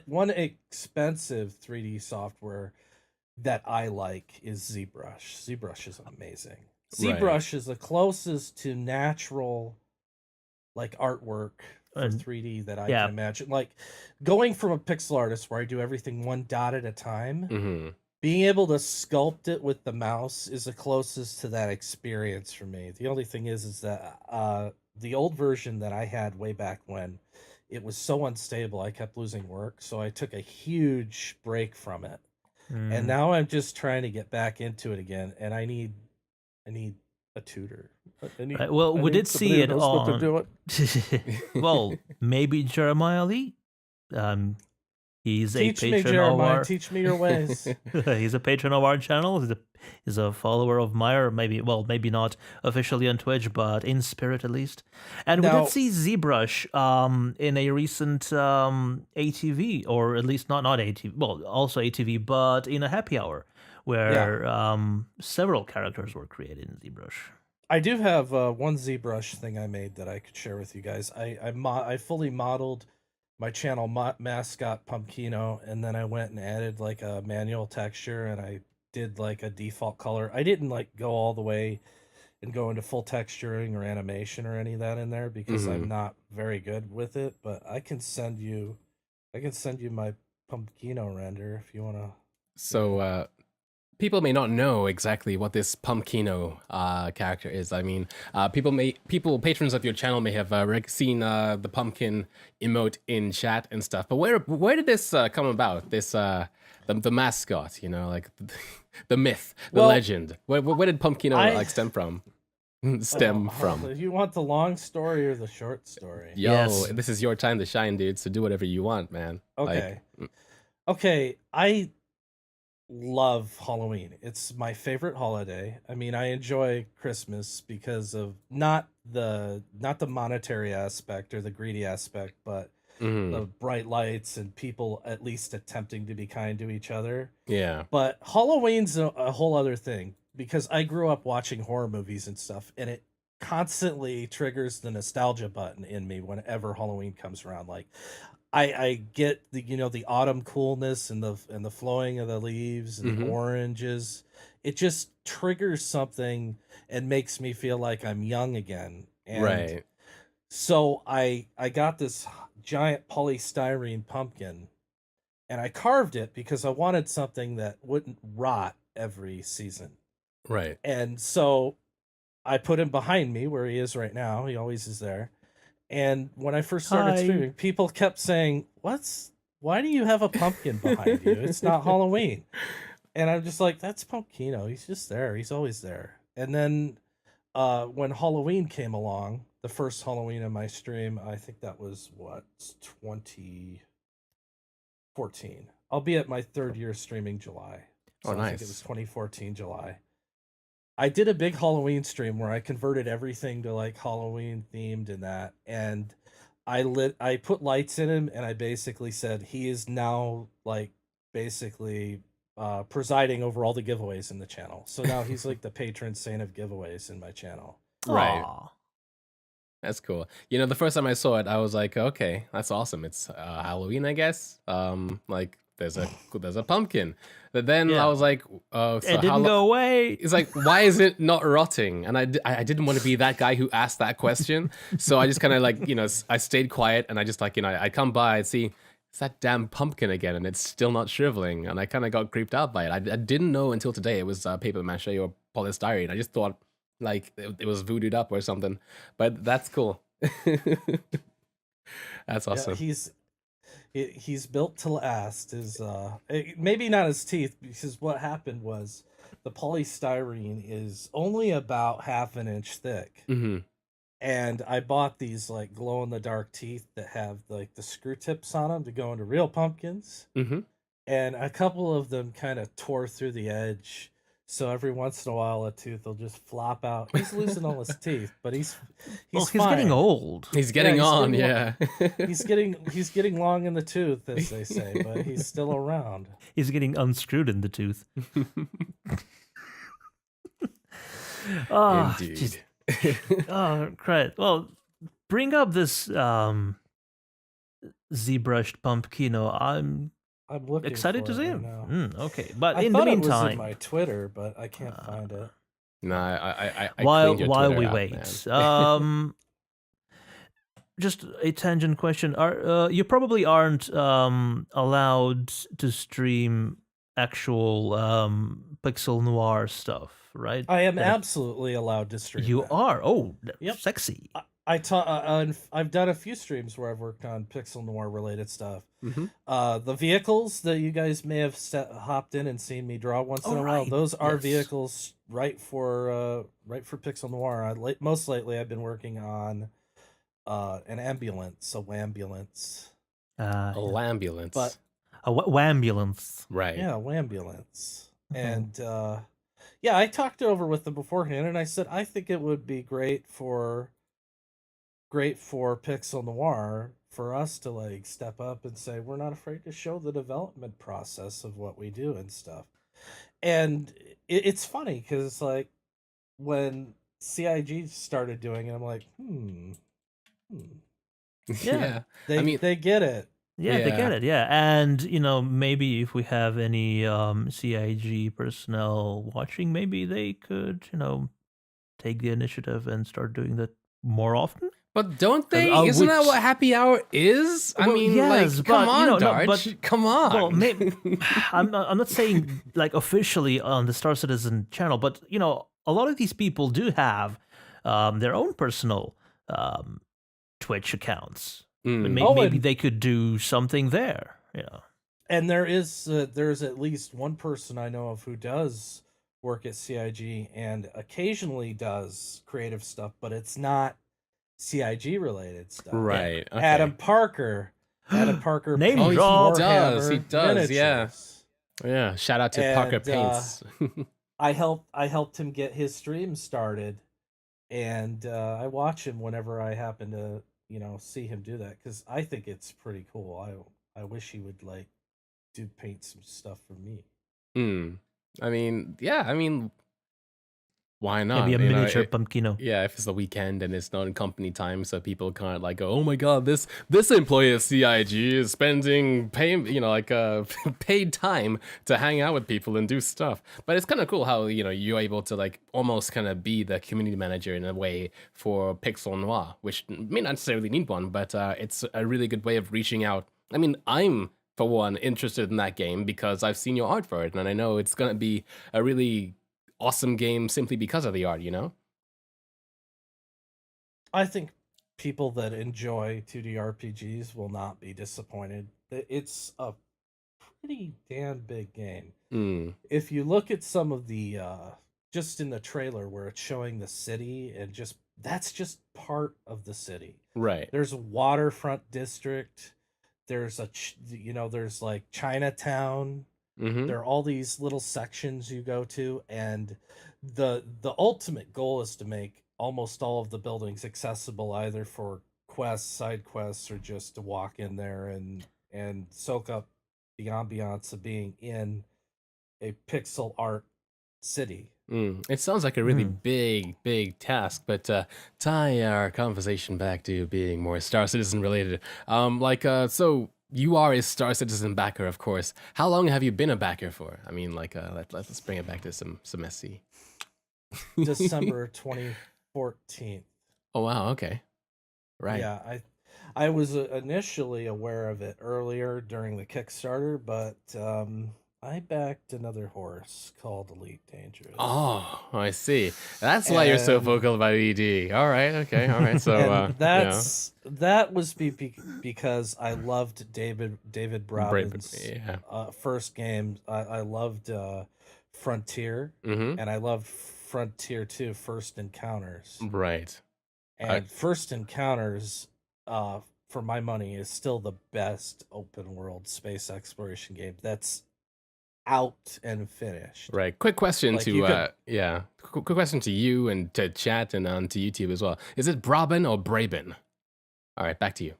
one expensive 3D software that I like is ZBrush. ZBrush is amazing. Right. ZBrush is the closest to natural, like artwork for And- 3D that I yeah. can imagine. Like going from a pixel artist where I do everything one dot at a time, Mhm. being able to sculpt it with the mouse is the closest to that experience for me. The only thing is that the old version that I had way back when, it was so unstable, I kept losing work, so I took a huge break from it. Mm. And now I'm just trying to get back into it again, and I need a tutor. Right, well, we did see it what they're on- doing. Well, maybe Jeremiah Lee. He's Teach a me, patron of Jeremiah. our. Teach me your ways. He's a patron of our channel. He's a follower of Meyer. Maybe not officially on Twitch, but in spirit at least. And we Now- did see ZBrush in a recent ATV, or at least not ATV. Well, also ATV, but in a happy hour where several characters were created in ZBrush. I do have one ZBrush thing I made that I could share with you guys. I fully modeled my channel mascot Pumpkino, and then I went and added like a manual texture, and I did like a default color. I didn't like go all the way and go into full texturing or animation or any of that in there because I'm not very good with it. But I can send you my Pumpkino render if you want to. So, people may not know exactly what this Pumpkino character is. I mean, patrons of your channel may have seen the pumpkin emote in chat and stuff. But where did this come about? This the mascot, like the myth, the Well, legend. Where did Pumpkino I- like stem from? Stem from. You want the long story or the short story? Yo, Yes. this is your time to shine, dude. So do whatever you want, man. Okay. Like, Okay, I love Halloween. It's my favorite holiday. I mean, I enjoy Christmas because of not the monetary aspect or the greedy aspect, but mhm. the bright lights and people at least attempting to be kind to each other. Yeah. But Halloween's a whole other thing because I grew up watching horror movies and stuff, and it constantly triggers the nostalgia button in me whenever Halloween comes around. Like I get the autumn coolness and the flowing of the leaves and the Mhm. oranges. It just triggers something and makes me feel like I'm young again. And Right. so I got this giant polystyrene pumpkin, and I carved it because I wanted something that wouldn't rot every season. Right. And so I put him behind me where he is right now. He always is there. And when I first started Hi. streaming, people kept saying, why do you have a pumpkin behind you? It's not Halloween. And I'm just like, that's Pumpkino. He's just there. He's always there. And then when Halloween came along, the first Halloween in my stream, I think that was 2014. I'll be at my third year streaming July. So Oh, I think it nice. was 2014 July. I did a big Halloween stream where I converted everything to like Halloween themed and that, and I put lights in him, and I basically said he is now like basically presiding over all the giveaways in the channel. So now he's like the patron saint of giveaways in my channel. Right. Aw. That's cool. You know, the first time I saw it, I was like, okay, that's awesome. It's Halloween, I guess. Like there's a pumpkin. But then Yeah. I was like, oh, so It didn't go away. It's like, why is it not rotting? And I didn't want to be that guy who asked that question. So I just kind of like, I stayed quiet, and I just like, I'd come by and see, it's that damn pumpkin again, and it's still not shriveling. And I kind of got creeped out by it. I didn't know until today it was paper mache or polystyrene. I just thought like it was voodooed up or something. But that's cool. That's awesome. Yeah, he's built to last. Maybe not his teeth, because what happened was the polystyrene is only about half an inch thick. Mm-hmm. And I bought these like glow in the dark teeth that have like the screw tips on them to go into real pumpkins. Mm-hmm. And a couple of them kind of tore through the edge. So every once in a while, a tooth will just flop out. He's losing all his teeth, but he's He's fine. getting old. He's getting he's on, getting he's getting long in the tooth, as they say, but he's still around. He's getting unscrewed in the tooth. Oh, Indeed. oh, great. Well, bring up this Z-brushed pumpkino. I'm I'm looking excited for to see it him. right now. Okay, but I in the thought it was in meantime, my Twitter, but I can't find it. No, I while cleaned your while Twitter we out, wait, man. just a tangent question: Are you probably aren't allowed to stream actual Pixel Noir stuff, right? I am Like, absolutely allowed to stream. You that. are. Oh, Yep. sexy. I've done a few streams where I've worked on Pixel Noir related stuff. Mm-hmm. The vehicles that you guys may have hopped in and seen me draw once in a while, right. those are Yes. vehicles right for Pixel Noir. Most lately, I've been working on an ambulance, a wambulance. A lambulance. But A wambulance. right. yeah, wambulance. Mhm. And yeah, I talked it over with them beforehand, and I said I think it would be great for Pixel Noir for us to like step up and say we're not afraid to show the development process of what we do and stuff. And it's funny because it's like when CIG started doing it, I'm like, Yeah. they I mean- they get it. Yeah, they Yeah. get it. Yeah, and maybe if we have any CIG personnel watching, maybe they could take the initiative and start doing that more often. But don't they? Uh, Isn't that which- what happy hour is? I Well, mean, yes, like, come but, on, no, Darch. but- Come on. Well, I'm not saying like officially on the Star Citizen channel, but a lot of these people do have their own personal Twitch accounts. Mm. Maybe and- they could do something there. And there's at least one person I know of who does work at CIG and occasionally does creative stuff, but it's not CIG related stuff. Right. Okay. Adam Parker. Name Name Oh, he drop. does, he does, yeah. miniatures. Yeah. Shout out to And, Parker Paints. I helped him get his stream started, and I watch him whenever I happen to see him do that because I think it's pretty cool. I wish he would like paint some stuff for me. I mean, yeah. I mean, why not? Maybe a You know, miniature pumpkino. Yeah, if it's the weekend and it's not in company time, so people can't like go, oh my god, this employee at CIG is spending paid time to hang out with people and do stuff. But it's kind of cool how you're able to like almost kind of be the community manager in a way for Pixel Noir, which may not necessarily need one, but it's a really good way of reaching out. I mean, I'm for one interested in that game because I've seen your art for it, and I know it's gonna be a really awesome game simply because of the art, I think people that enjoy 2D RPGs will not be disappointed. It's a pretty damn big game. Mm, If you look at some of the just in the trailer where it's showing the city and just that's just part of the city. right. There's a waterfront district. There's there's like Chinatown. Mm-hmm. There are all these little sections you go to, and the ultimate goal is to make almost all of the buildings accessible either for quests, side quests, or just to walk in there and soak up the ambiance of being in a pixel art city. It sounds like a really Mm. big task, but tie our conversation back to being more Star Citizen related. So you are a Star Citizen backer, of course. How long have you been a backer for? I mean, let's bring it back to some SC. December 2014. Oh wow, okay, right. Yeah, I was initially aware of it earlier during the Kickstarter, but I backed another horse called Elite Dangerous. Oh, I see. That's why you're so And vocal about ED. All right, okay, all right. So, and yeah, that was because I loved David Brave, Braben's yeah. first game. I loved Frontier, Mm-hmm. and I loved Frontier 2 First Encounters. Right. And First Encounters, for my money, is still the best open world space exploration game that's out and finished. Right. Quick question Like to you could, yeah. Quick question to you and to chat and on to YouTube as well. Is it Braben or Braben? All right, back to you.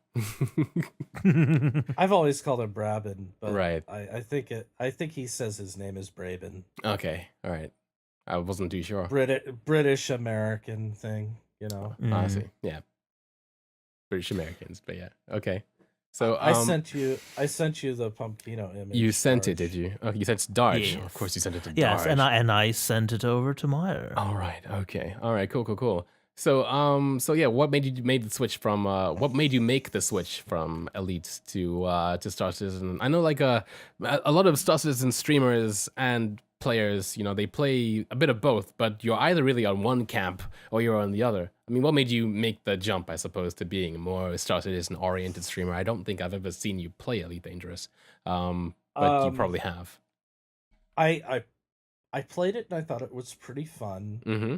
I've always called him Brabin, but Right. I think he says his name is Braben. Okay. All right. I wasn't too sure. British American thing, you know. I Mm. see. Yeah. British Americans, but yeah. Okay. So I sent you the Pumpkino image. you sent it, Darge. did you? Oh, you sent it to Darge. Yes. Of course, you sent it to Yes, Darge. and I sent it over to Meyer. All right. Okay. All right. Cool. So yeah, what made you made the switch from what made you make the switch from Elite to Star Citizen? I know like a lot of Star Citizen streamers and players, they play a bit of both, but you're either really on one camp or you're on the other. I mean, what made you make the jump, I suppose, to being a more Star Citizen oriented streamer? I don't think I've ever seen you play Elite Dangerous. But you Um, probably have. I played it and I thought it was pretty fun. Mm-hmm.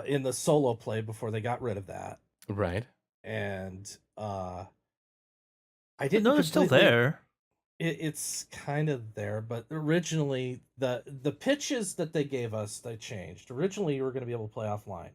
In the solo play before they got rid of that, Right. and I But didn't no, it's still completely. there. It's kind of there, but originally the pitches that they gave us they changed. Originally, you were going to be able to play offline.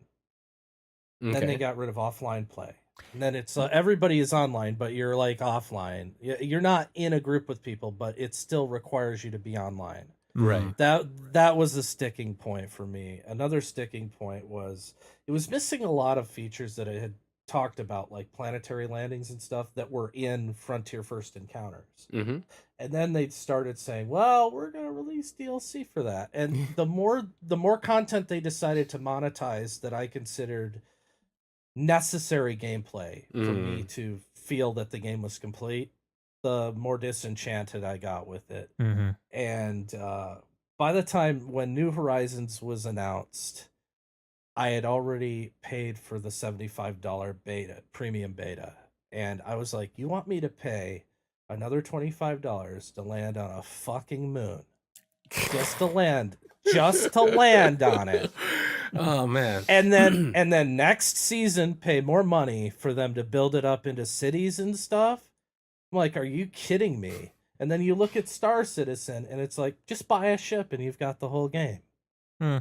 Then they Okay. got rid of offline play. And then it's everybody is online, but you're like offline. You're not in a group with people, but it still requires you to be online. Right. That was a sticking point for me. Another sticking point was it was missing a lot of features that I had talked about, like planetary landings and stuff that were in Frontier First Encounters. Mm-hmm. And then they started saying, "Well, we're going to release DLC for that." And the more content they decided to monetize that I considered necessary gameplay for me to feel that the game was complete, the more disenchanted I got with it. Mm-hmm. And by the time when New Horizons was announced, I had already paid for the $75 premium beta. And I was like, you want me to pay another $25 to land on a fucking moon? Just to land on it. Oh man. And then next season pay more money for them to build it up into cities and stuff. I'm like, are you kidding me? And then you look at Star Citizen and it's like, just buy a ship and you've got the whole game.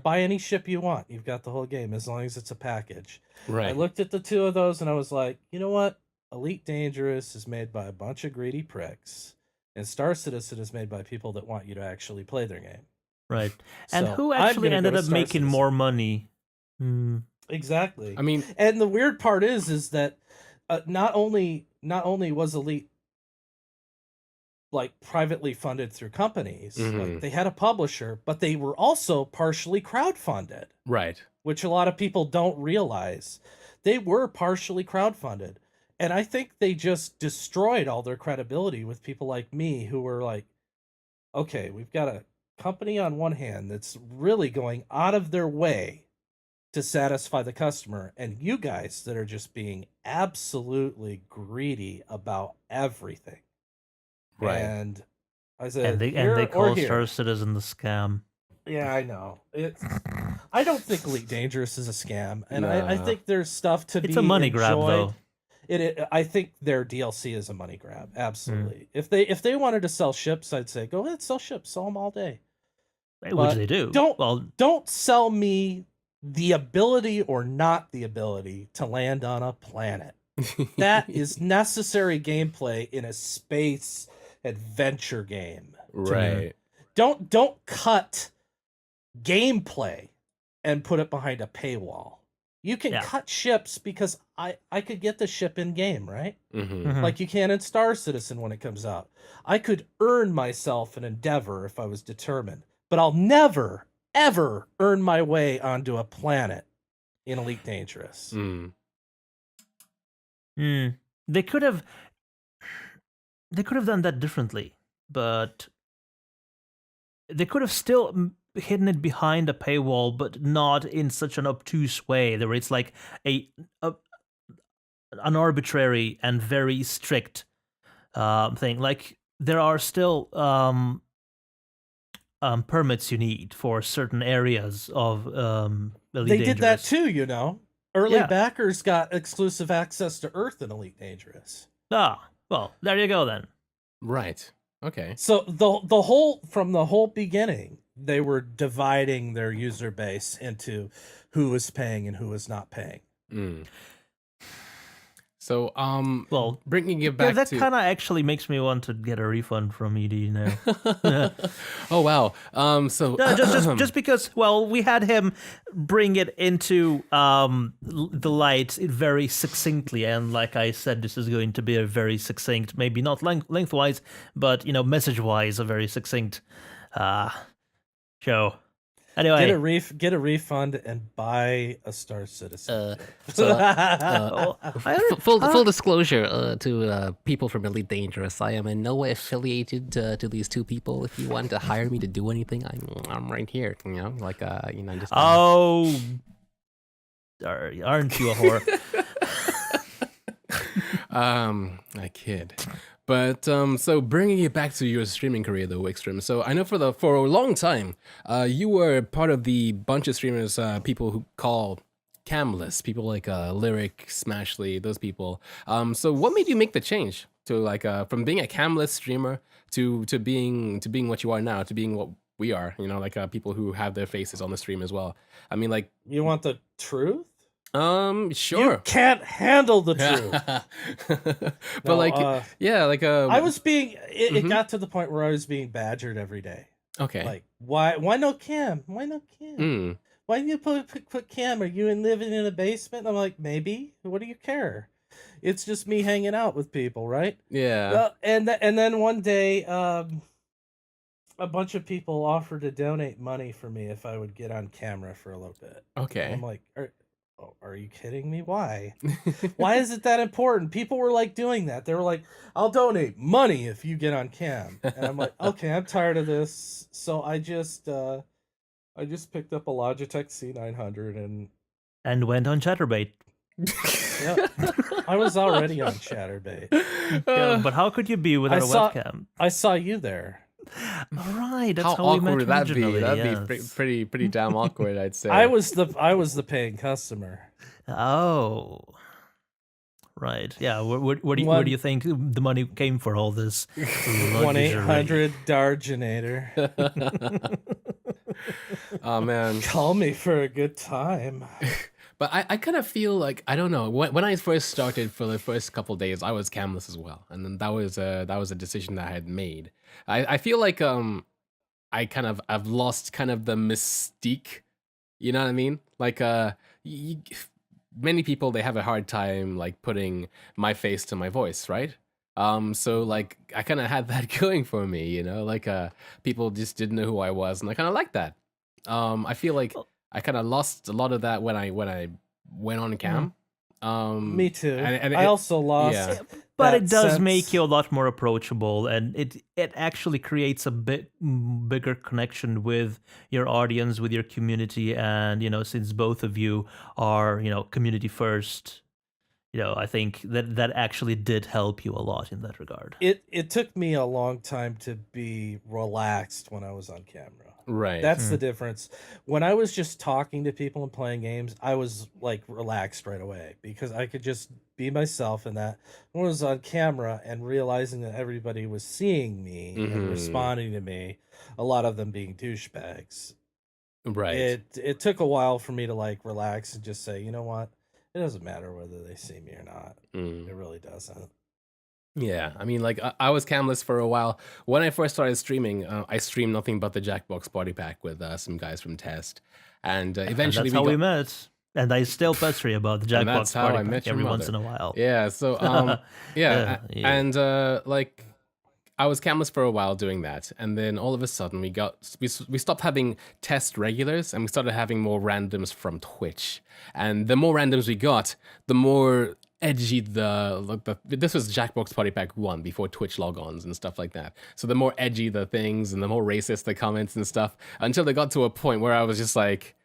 Buy any ship you want, you've got the whole game as long as it's a package. Right. I looked at the two of those and I was like, you know what? Elite Dangerous is made by a bunch of greedy pricks, and Star Citizen is made by people that want you to actually play their game. Right. And So, who I'm actually gonna go ended to up Star making Citizen. more money? Exactly. I mean, And the weird part is that not only was Elite like privately funded through companies, like they had a publisher, but they were also partially crowdfunded, right. which a lot of people don't realize. They were partially crowdfunded. And I think they just destroyed all their credibility with people like me who were like, okay, we've got a company on one hand that's really going out of their way to satisfy the customer, and you guys that are just being absolutely greedy about everything. Right. And I said, And they here call or here. Star Citizen the scam. Yeah, I know. I don't think Elite Dangerous is a scam, and I No. think there's stuff to be It's a money grab, enjoyed. though. I think their DLC is a money grab. Absolutely. If they wanted to sell ships, I'd say go ahead, sell ships, sell them all day. Which But they do. Don't don't sell me the ability or not the ability to land on a planet. That is necessary gameplay in a space adventure game. Right. Don't cut gameplay and put it behind a paywall. You can cut ships because I could get the ship in game, right? Mm-hmm. Like you can in Star Citizen when it comes out. I could earn myself an endeavor if I was determined, but I'll never, ever earn my way onto a planet in Elite Dangerous. They could have done that differently, but they could have still hidden it behind a paywall, but not in such an obtuse way where it's like an arbitrary and very strict thing. Like there are still permits you need for certain areas of Elite They Dangerous. did that too, you know. Early Yeah. backers got exclusive access to Earth in Elite Dangerous. Ah, well, there you go then. Right. Okay. So the whole from the whole beginning, they were dividing their user base into who was paying and who was not paying. So, well, bringing it back that to kind of actually makes me want to get a refund from ED now. Oh wow. So No, just because, well, we had him bring it into the light very succinctly, and like I said, this is going to be a very succinct, maybe not lengthwise, but message-wise, a very succinct show. Anyway, Get a refund and buy a Star Citizen. Full disclosure to people from Elite Dangerous, I am in no way affiliated to these two people. If you want to hire me to do anything, I'm right here. Just. Oh, aren't you a whore? I kid. But so bringing it back to your streaming career, though, Wykstrom. So I know for a long time, you were part of the bunch of streamers, people who call camless, people like Lyric, Smashly, those people. So what made you make the change to from being a camless streamer to being what you are now, to being what we are? People who have their faces on the stream as well. I mean, you want the truth? Sure. You can't handle the truth. But I was being. It got to the point where I was being badgered every day. Okay. Like, why no cam? Why no cam? Why do you put cam? Are you living in a basement? I'm like, maybe. What do you care? It's just me hanging out with people, right? Yeah. And then one day, a bunch of people offered to donate money for me if I would get on camera for a little bit. Okay. And I'm like, are you kidding me? Why? Why is it that important? People were like doing that. They were like, I'll donate money if you get on cam. And I'm like, okay, I'm tired of this. So I just picked up a Logitech C900 and went on Chatterbait. Yeah, I was already on Chatterbait. But how could you be without a webcam? I saw you there. All right, that's how how we met awkward would that be? originally, That'd be pretty damn awkward, I'd say. I was the paying customer. Oh, right. Yeah. Where do you think the money came for all this? 1-800 Dargenator. Oh man, call me for a good time. But I kind of feel like, I don't know, when I first started, for the first couple days, I was camless as well, and then that was a decision that I had made. I feel like I've lost kind of the mystique, you know what I mean? Like many people, they have a hard time like putting my face to my voice, right? So like I kind of had that going for me, people just didn't know who I was, and I kind of like that. I feel like I kind of lost a lot of that when I went on cam. Me too. And I also lost. Yeah. But that it does sense. make you a lot more approachable, and it actually creates a bit bigger connection with your audience, with your community, and since both of you are community first, I think that actually did help you a lot in that regard. It took me a long time to be relaxed when I was on camera. Right. That's the difference. When I was just talking to people and playing games, I was like relaxed right away because I could just be myself. And that when I was on camera and realizing that everybody was seeing me and responding to me, a lot of them being douchebags, Right. it took a while for me to like relax and just say, you know what, it doesn't matter whether they see me or not. It really doesn't. Yeah, I mean, like I was camless for a while. When I first started streaming, I streamed nothing but the Jackbox Party Pack with some guys from Test, and And eventually that's how we met. And I still pester you about the and that's Jackbox how I Party met Pack your every once mother. in a while. Yeah, so Yeah. and like I was camless for a while doing that, and then all of a sudden we stopped having test regulars, and we started having more randoms from Twitch. And the more randoms we got, the more edgy this was Jackbox Party Pack 1 before Twitch logons and stuff like that. So the more edgy the things and the more racist the comments and stuff, until they got to a point where I was just like,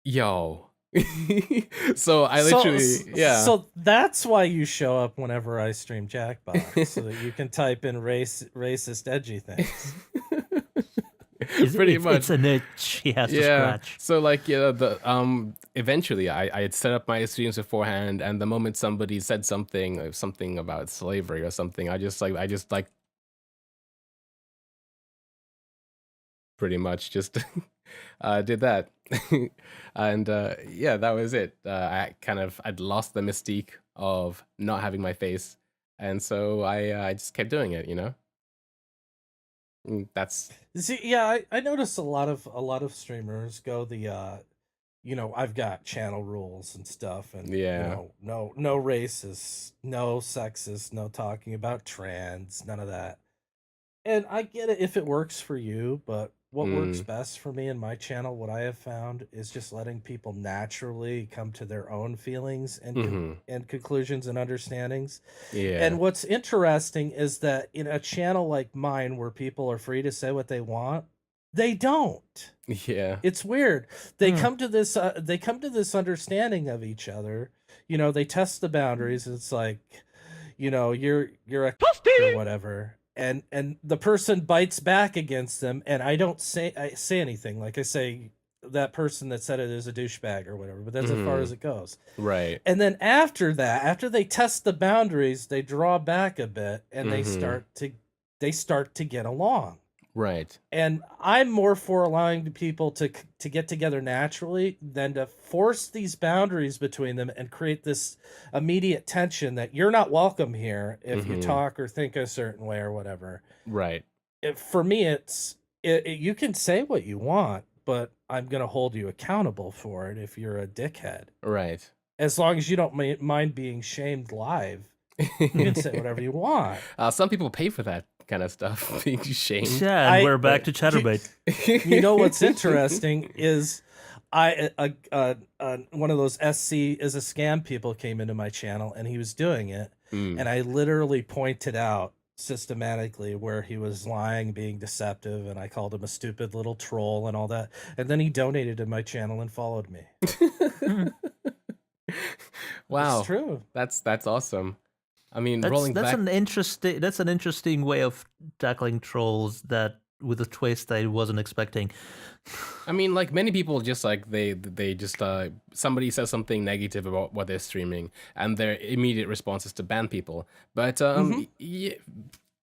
yo. So I literally, yeah. So that's why you show up whenever I stream Jackbox, so that you can type in racist, edgy things. Pretty much. It's an itch he has to scratch. So like eventually I had set up my streams beforehand, and the moment somebody said something about slavery or something, I just pretty much just did that. And yeah, that was it. I'd lost the mystique of not having my face, and so I just kept doing it, That's See, yeah, I notice a lot of streamers go the I've got channel rules and stuff, and Yeah. no racist, no sexist, no talking about trans, none of that. And I get it if it works for you, but what works best for me and my channel, what I have found, is just letting people naturally come to their own feelings and and conclusions and understandings. Yeah. And what's interesting is that in a channel like mine, where people are free to say what they want, they don't. Yeah. It's weird. They come to this. They come to this understanding of each other. They test the boundaries. It's like, you're a or whatever, and the person bites back against them, and I don't say anything. Like I say, that person that said it is a douchebag or whatever. But that's as far as it goes. Right. And then after that, after they test the boundaries, they draw back a bit, and they start to get along. Right. And I'm more for allowing people to get together naturally than to force these boundaries between them and create this immediate tension that you're not welcome here if you talk or think a certain way or whatever. Right. For me, you can say what you want, but I'm going to hold you accountable for it if you're a dickhead. Right. As long as you don't mind being shamed live, you can say whatever you want. Some people pay for that kind of stuff, being shamed. Yeah, and we're back to Chatterbait. You know what's interesting is one of those SC is a scam people came into my channel, and he was doing it, and I literally pointed out systematically where he was lying, being deceptive, and I called him a stupid little troll and all that, and then he donated to my channel and followed me. Wow, it's true. That's awesome. I mean, That's rolling back. That's an interesting way of tackling trolls that with a twist I wasn't expecting. I mean, like many people, just like they just somebody says something negative about what they're streaming, and their immediate response is to ban people. But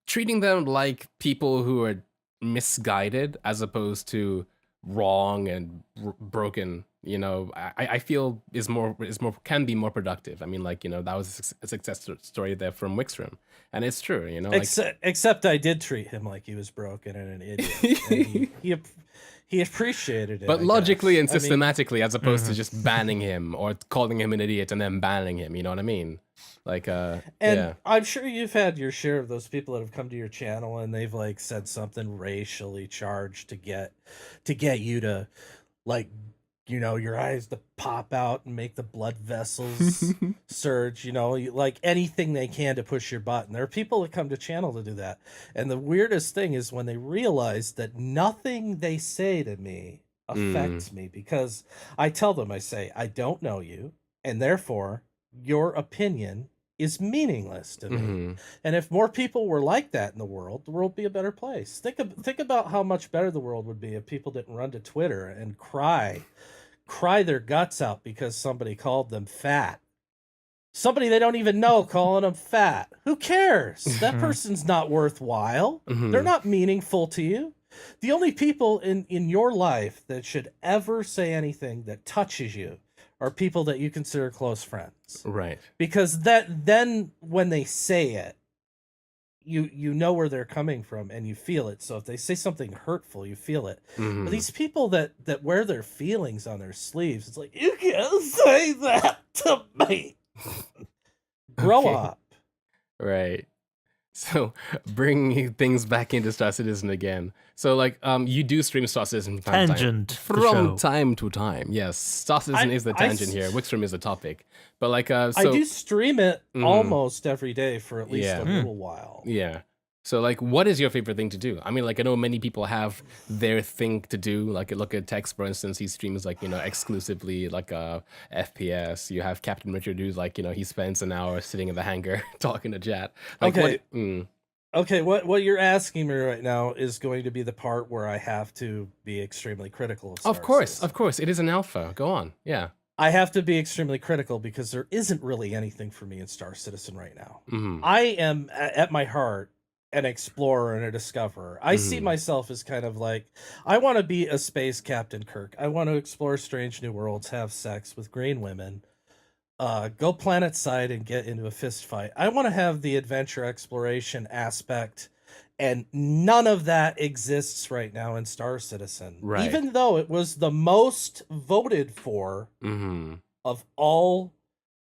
treating them like people who are misguided as opposed to wrong and broken, I feel is more can be more productive. I mean, like, that was a success story there from Wykstrom, and it's true, Except I did treat him like he was broken and an idiot. And he appreciated it. But I logically guess. and systematically, as opposed to just banning him or calling him an idiot and then banning him. You know what I mean? Like, and I'm sure you've had your share of those people that have come to your channel and they've like said something racially charged to get you to like your eyes to pop out and make the blood vessels surge, like anything they can to push your button. There are people that come to channel to do that. And the weirdest thing is when they realize that nothing they say to me affects me, because I tell them, I say, I don't know you, and therefore your opinion is meaningless to me. And if more people were like that in the world would be a better place. Think about how much better the world would be if people didn't run to Twitter and cry their guts out because somebody called them fat. Somebody they don't even know calling them fat. Who cares? That person's not worthwhile. They're not meaningful to you. The only people in your life that should ever say anything that touches you are people that you consider close friends. Right. Because then when they say it, you know where they're coming from and you feel it. So if they say something hurtful, you feel it. But these people that wear their feelings on their sleeves, it's like, you can't say that to me. Grow up. Right. So bringing things back into Star Citizen again. So like you do stream Star Citizen from time Tangent. to the time. From show. time to time. Yes. Star Citizen is the tangent here. Wykstrom is the topic. But like so I do stream it almost every day for at least a little while. Yeah. So like what is your favorite thing to do? I mean, like I know many people have their thing to do. Like look at Tex, for instance, he streams like, exclusively like FPS. You have Captain Richard who's like, he spends an hour sitting in the hangar talking to chat. Like, okay. Okay, what you're asking me right now is going to be the part where I have to be extremely critical of Star Citizen. Of course. It is an alpha. Go on. Yeah. I have to be extremely critical because there isn't really anything for me in Star Citizen right now. I am, at my heart, an explorer and a discoverer. I see myself as kind of like, I want to be a space Captain Kirk. I want to explore strange new worlds, have sex with green women, go planet side and get into a fist fight. I want to have the adventure exploration aspect, and none of that exists right now in Star Citizen. Right. Even though it was the most voted for of all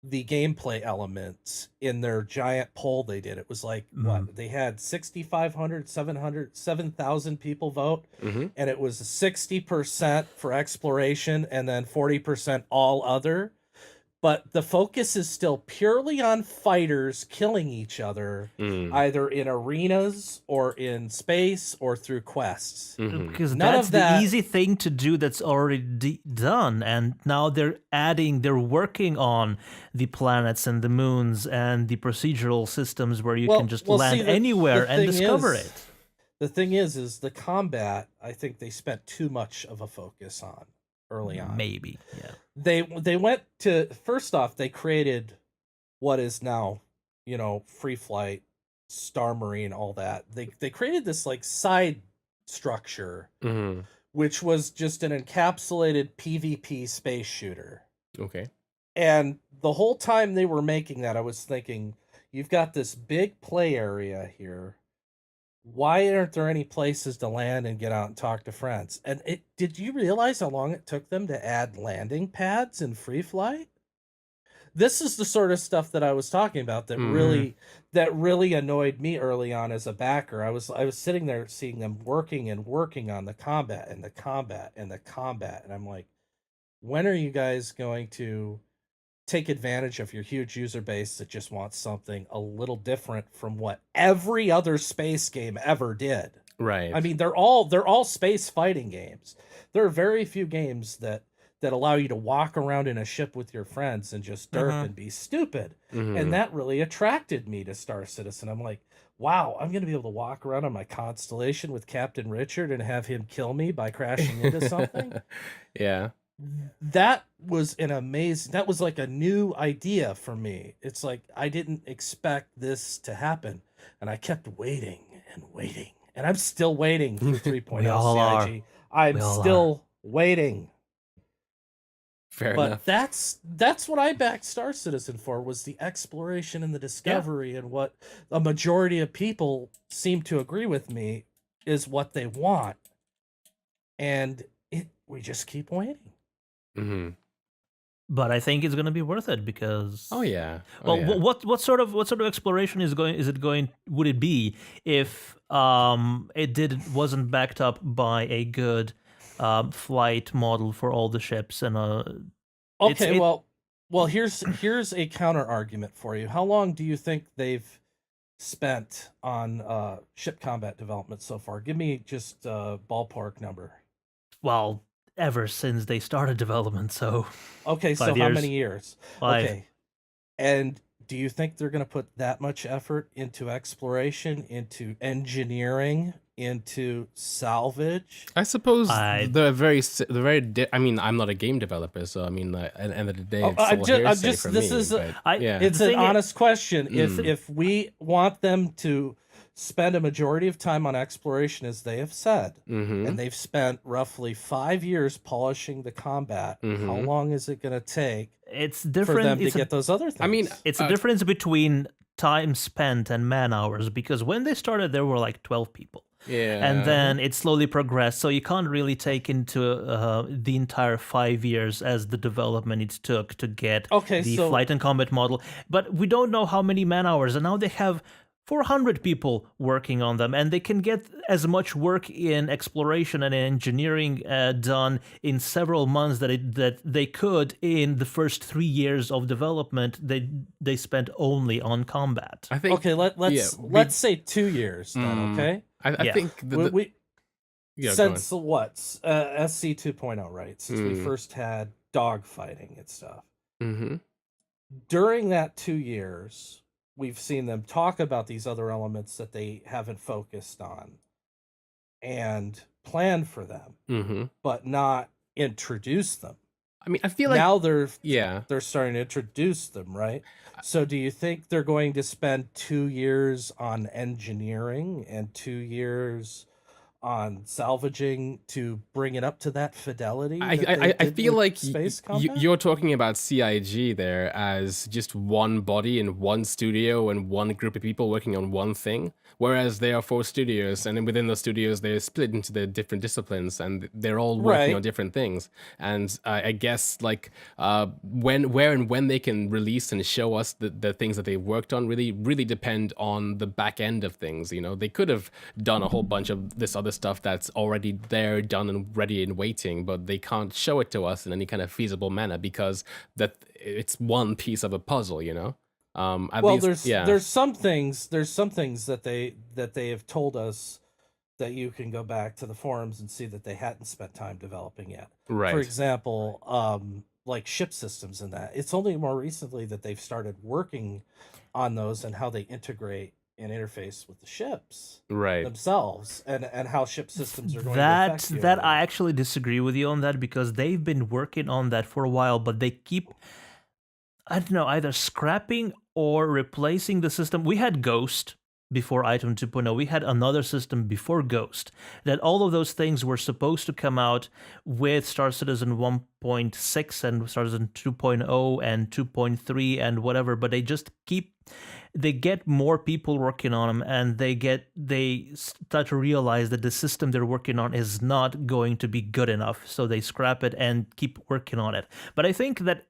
the gameplay elements in their giant poll they did. It was like, what? They had 6,500, 7,000 people vote, and it was 60% for exploration and then 40% all other. But the focus is still purely on fighters killing each other, either in arenas or in space or through quests. Because None that's of that- the easy thing to do that's already done. And now they're working on the planets and the moons and the procedural systems where you can just land anywhere and discover it. The thing is the combat, I think they spent too much of a focus on early on. Maybe, yeah. They went to, first off, they created what is now, Free Flight, Star Marine, all that. They created this like side structure, which was just an encapsulated PvP space shooter. Okay. And the whole time they were making that, I was thinking, you've got this big play area here. Why aren't there any places to land and get out and talk to friends? And did you realize how long it took them to add landing pads in Free Flight? This is the sort of stuff that I was talking about that really annoyed me early on as a backer. I was sitting there seeing them working on the combat and the combat and the combat, and I'm like, when are you guys going to take advantage of your huge user base that just wants something a little different from what every other space game ever did? Right. I mean, they're all space fighting games. There are very few games that allow you to walk around in a ship with your friends and just derp and be stupid. And that really attracted me to Star Citizen. I'm like, wow, I'm going to be able to walk around on my constellation with Captain Richard and have him kill me by crashing into something. Yeah. That was that was like a new idea for me. It's like, I didn't expect this to happen. And I kept waiting and waiting. And I'm still waiting for 3.0 CIG. I'm still waiting. Fair enough. But that's what I backed Star Citizen for, was the exploration and the discovery, and what a majority of people seem to agree with me is what they want. And we just keep waiting. But I think it's going to be worth it because. Oh yeah. What sort of exploration would it be if wasn't backed up by a good flight model for all the ships, and Okay, well, here's a counter argument for you. How long do you think they've spent on ship combat development so far? Give me just a ballpark number. well, ever since they started development, so Okay, so 5 how years. many years? 5. Okay, and do you think they're going to put that much effort into exploration, into engineering, into salvage? I suppose I I mean, I'm not a game developer, so I mean, at the end of the day, Oh, it's all hearsay for this me. is But I yeah, it's the an thing honest question. Mm. If we want them to spend a majority of time on exploration, as they have said, Mm-hmm. and they've spent roughly 5 years polishing the combat, how Mhm. long is it going to take it's for different. them to It's a get those other things? I mean, It's a difference between time spent and man hours, because when they started, there were like 12 people. yeah, And then it slowly progressed. So you can't really take into the entire 5 years as the development it took to get Okay, the so flight and combat model. But we don't know how many man hours. And now they have 400 people working on them, and they can get as much work in exploration and engineering done in several months that they could in the first 3 years of development. They spent only on combat. I think okay, let's yeah, let's say 2 years then. Mm. Okay, I Yeah. think we yeah, go since what SC 2.0, right? Since we Mm. first had dogfighting and stuff. on. Mm-hmm. During that 2 years, we've seen them talk about these other elements that they haven't focused on and plan for them, Mm-hmm. but not introduce them. I mean, I feel like Now they're yeah. starting to introduce them, right? So do you think they're going to spend 2 years on engineering and 2 years on salvaging to bring it up to that fidelity? that they I did feel with like space combat? you're talking about CIG there as just one body in one studio and one group of people working on one thing, whereas there are 4 studios, and then within those studios they're split into the different disciplines, and they're all working Right. on different things. And I guess like where and when they can release and show us the things that they've worked on really depend on the back end of things. You know, they could have done a whole bunch of this other stuff that's already there, done and ready and waiting, but they can't show it to us in any kind of feasible manner because that it's one piece of a puzzle, you know. At Well, least, yeah, there's some things that they have told us that you can go back to the forums and see that they hadn't spent time developing yet. right. For example, like ship systems and that. It's only more recently that they've started working on those and how they integrate and interface with the ships Right. themselves, and how ship systems are going to affect you. That I actually disagree with you on that, because they've been working on that for a while, but they keep, I don't know, either scrapping or replacing the system. We had Ghost before Item 2.0. We had another system before Ghost. That all of those things were supposed to come out with Star Citizen 1.6 and Star Citizen 2.0 and 2.3 and whatever, but they get more people working on them, and they start to realize that the system they're working on is not going to be good enough, so they scrap it and keep working on it. But I think that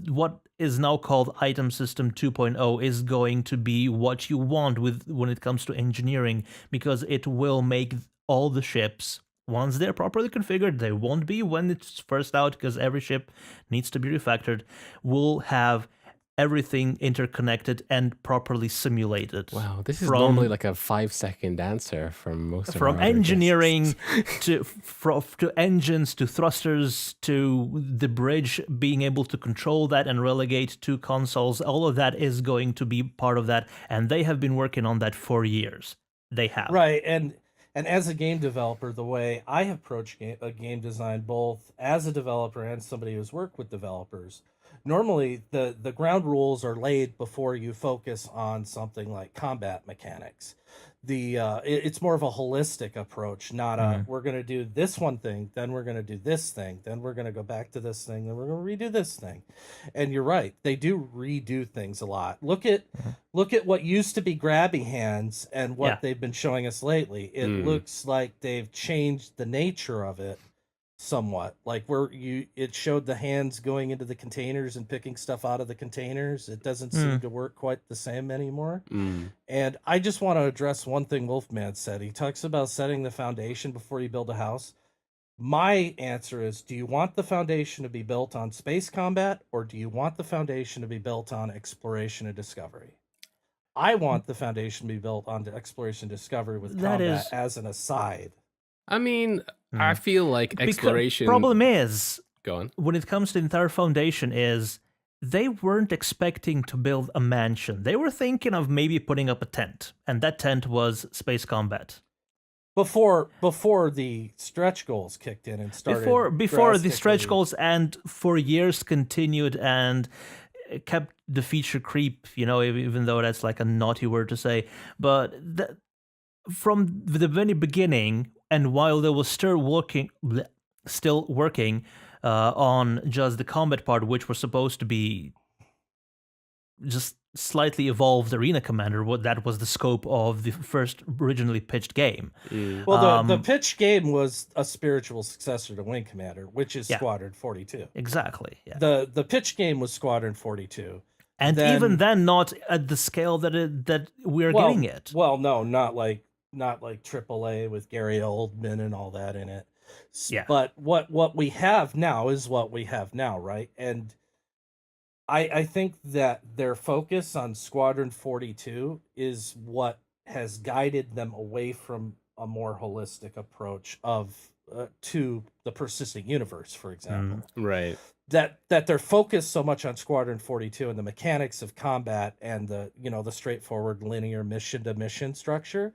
what is now called Item System 2.0 is going to be what you want when it comes to engineering, because it will make all the ships, once they're properly configured, they won't be when it's first out, because every ship needs to be refactored, will have everything interconnected and properly simulated. Wow, this is From- normally like a 5-second answer from most of From our other engineering guests. to engines to thrusters to the bridge, being able to control that and relegate to consoles, all of that is going to be part of that, and they have been working on that for years. They have. Right, and as a game developer, the way I have approached game design, both as a developer and somebody who's worked with developers, normally the ground rules are laid before you focus on something like combat mechanics. It's more of a holistic approach, not a we're going to do this one thing, then we're going to do this thing, then we're going to go back to this thing, then we're going to redo this thing. And you're right, they do redo things a lot. Look at what used to be grabby hands and what Yeah. they've been showing us lately. It looks like they've changed the nature of it somewhat. Like it showed the hands going into the containers and picking stuff out of the containers. It doesn't seem to work quite the same anymore. And I just want to address one thing Wolfman said. He talks about setting the foundation before you build a house. My answer is, do you want the foundation to be built on space combat, or do you want the foundation to be built on exploration and discovery? I want the foundation to be built on exploration and discovery with That combat is- as an aside. I mean, I feel like exploration. Problem is, Go on. when it comes to the entire foundation, is they weren't expecting to build a mansion. They were thinking of maybe putting up a tent, and that tent was space combat. Before the stretch goals kicked in and started. Before the stretch drastically- goals, and for years continued and kept the feature creep, even though that's like a naughty word to say. But from the very beginning, and while they were still working on just the combat part, which was supposed to be just slightly evolved arena commander, that was the scope of the first originally pitched game. Well, the pitch game was a spiritual successor to Wing Commander, which is Squadron 42. Exactly. Yeah. The pitch game was Squadron 42. And even then, not at the scale that we're getting it. Well, no, not like AAA with Gary Oldman and all that in it. Yeah. But what we have now is what we have now, right? And I think that their focus on Squadron 42 is what has guided them away from a more holistic approach to the persistent universe, for example. Right. That they're focused so much on Squadron 42 and the mechanics of combat and the straightforward linear mission to mission structure,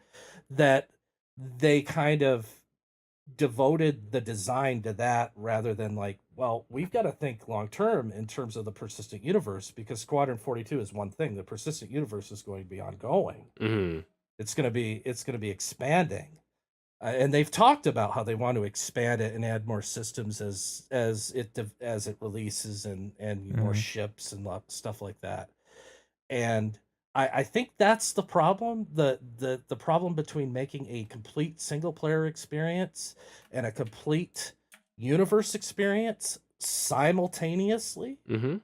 that they kind of devoted the design to that rather than like, well, we've got to think long term in terms of the persistent universe, because Squadron 42 is one thing. The persistent universe is going to be ongoing. Mm-hmm. It's going to be expanding. And they've talked about how they want to expand it and add more systems as it releases and more ships and stuff like that. And I think that's the problem. The problem between making a complete single player experience and a complete universe experience simultaneously. Mm-hmm.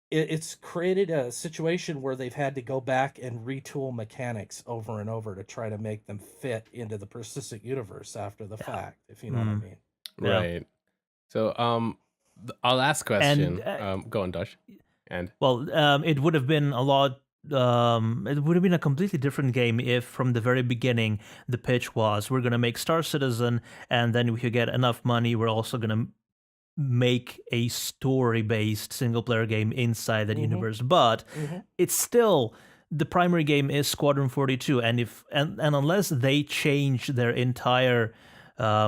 It's created a situation where they've had to go back and retool mechanics over and over to try to make them fit into the persistent universe after the fact, if you know what I mean. Right. So, our last question. Go on, Josh. And it would have been a lot. It would have been a completely different game if, from the very beginning, the pitch was, we're going to make Star Citizen, and then if you get enough money, we're also going to make a story-based single-player game inside that universe. But it's still, the primary game is Squadron 42, and unless they change their entire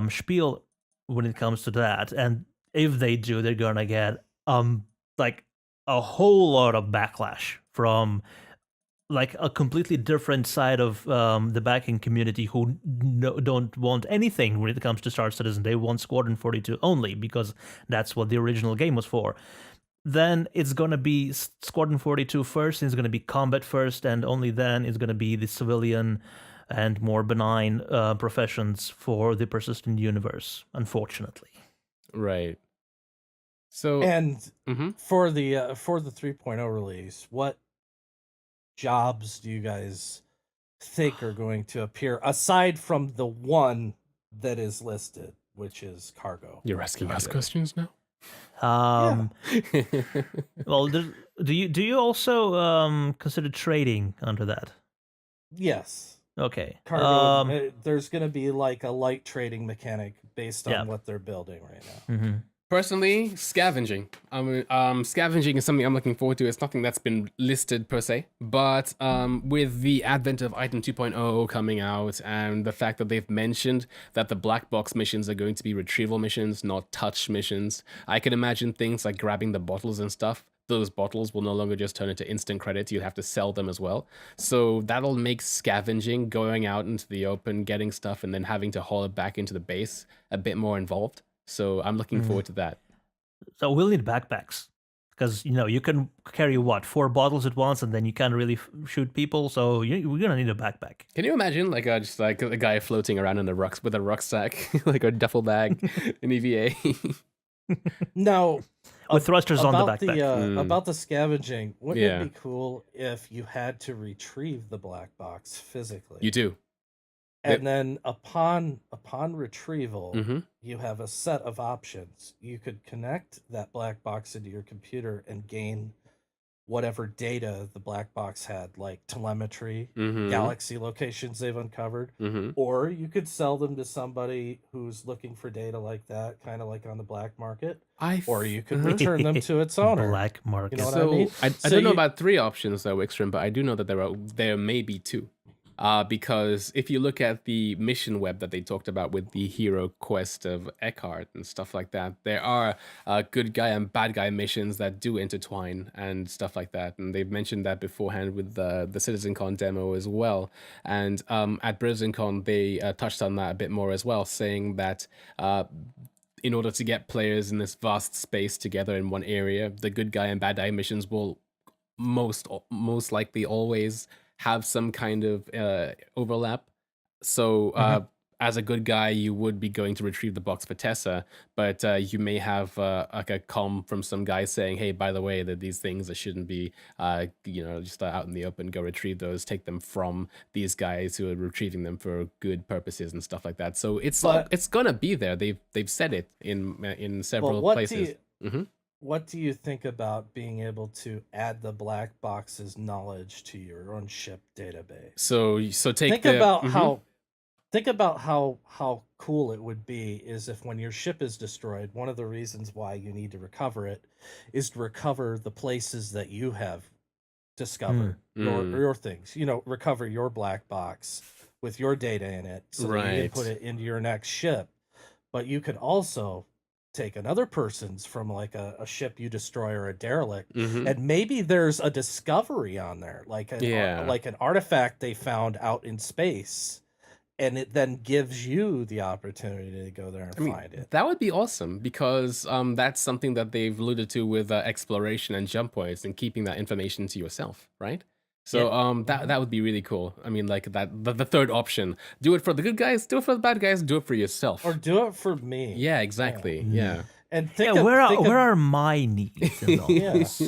spiel when it comes to that, and if they do, they're gonna get like a whole lot of backlash from like a completely different side of the backing community who don't want anything when it comes to Star Citizen. They want Squadron 42 only because that's what the original game was for. Then it's going to be Squadron 42 first, and it's going to be combat first, and only then it's going to be the civilian and more benign professions for the persistent universe, unfortunately. right. So And Mhm. for the 3.0 release, what jobs do you guys think are going to appear aside from the one that is listed, which is cargo? You're asking us questions now. Well, do you also consider trading under that? Yes. Okay. Cargo. There's going to be like a light trading mechanic based on Yeah. what they're building right now. Mm-hmm. Personally, scavenging. Scavenging is something I'm looking forward to. It's nothing that's been listed per se, but with the advent of Item 2.0 coming out and the fact that they've mentioned that the black box missions are going to be retrieval missions, not touch missions, I can imagine things like grabbing the bottles and stuff. Those bottles will no longer just turn into instant credits. You have to sell them as well. So that'll make scavenging, going out into the open, getting stuff, and then having to haul it back into the base a bit more involved. So I'm looking forward to that. So we'll need backpacks because you can carry 4 bottles at once, and then you can't really shoot people. So we're gonna need a backpack. Can you imagine just like a guy floating around in the rucks with a rucksack, like a duffel bag, an EVA? Now, With thrusters on the about backpack. about the scavenging, wouldn't Yeah. it be cool if you had to retrieve the black box physically? You do. And then upon retrieval, Mm-hmm. you have a set of options. You could connect that black box into your computer and gain whatever data the black box had, like telemetry, Mm-hmm. galaxy locations they've uncovered, Mm-hmm. or you could sell them to somebody who's looking for data like that, kind of like on the black market, or you could uh-huh. return them to its owner. Black You market. know what I mean? So I So don't know you- about three options though, Wykstrom, but I do know that there may be two. Because if you look at the mission web that they talked about with the hero quest of Eckhart and stuff like that, there are good guy and bad guy missions that do intertwine and stuff like that. And they've mentioned that beforehand with the CitizenCon demo as well. And at BrizzonCon, they touched on that a bit more as well, saying that in order to get players in this vast space together in one area, the good guy and bad guy missions will most likely always have some kind of overlap. So as a good guy, you would be going to retrieve the box for Tessa, but you may have like a comm from some guy saying, "Hey, by the way, that these things that shouldn't be, just out in the open. Go retrieve those. Take them from these guys who are retrieving them for good purposes and stuff like that." So it's gonna be there. They've said it in several places. What do you think about being able to add the black box's knowledge to your own ship database? So Think about how cool it would be is if when your ship is destroyed, one of the reasons why you need to recover it is to recover the places that you have discovered your things. Recover your black box with your data in it so that you can put it into your next ship. But you could also take another person's from like a ship you destroy or a derelict, and maybe there's a discovery on there, like an artifact they found out in space, and it then gives you the opportunity to go there and find it. That would be awesome because that's something that they've alluded to with exploration and jump points and keeping that information to yourself, right? So that would be really cool. I mean, like that the third option: do it for the good guys, do it for the bad guys, do it for yourself, Or do it for me. yeah, exactly, yeah. And Where are my needs in all this?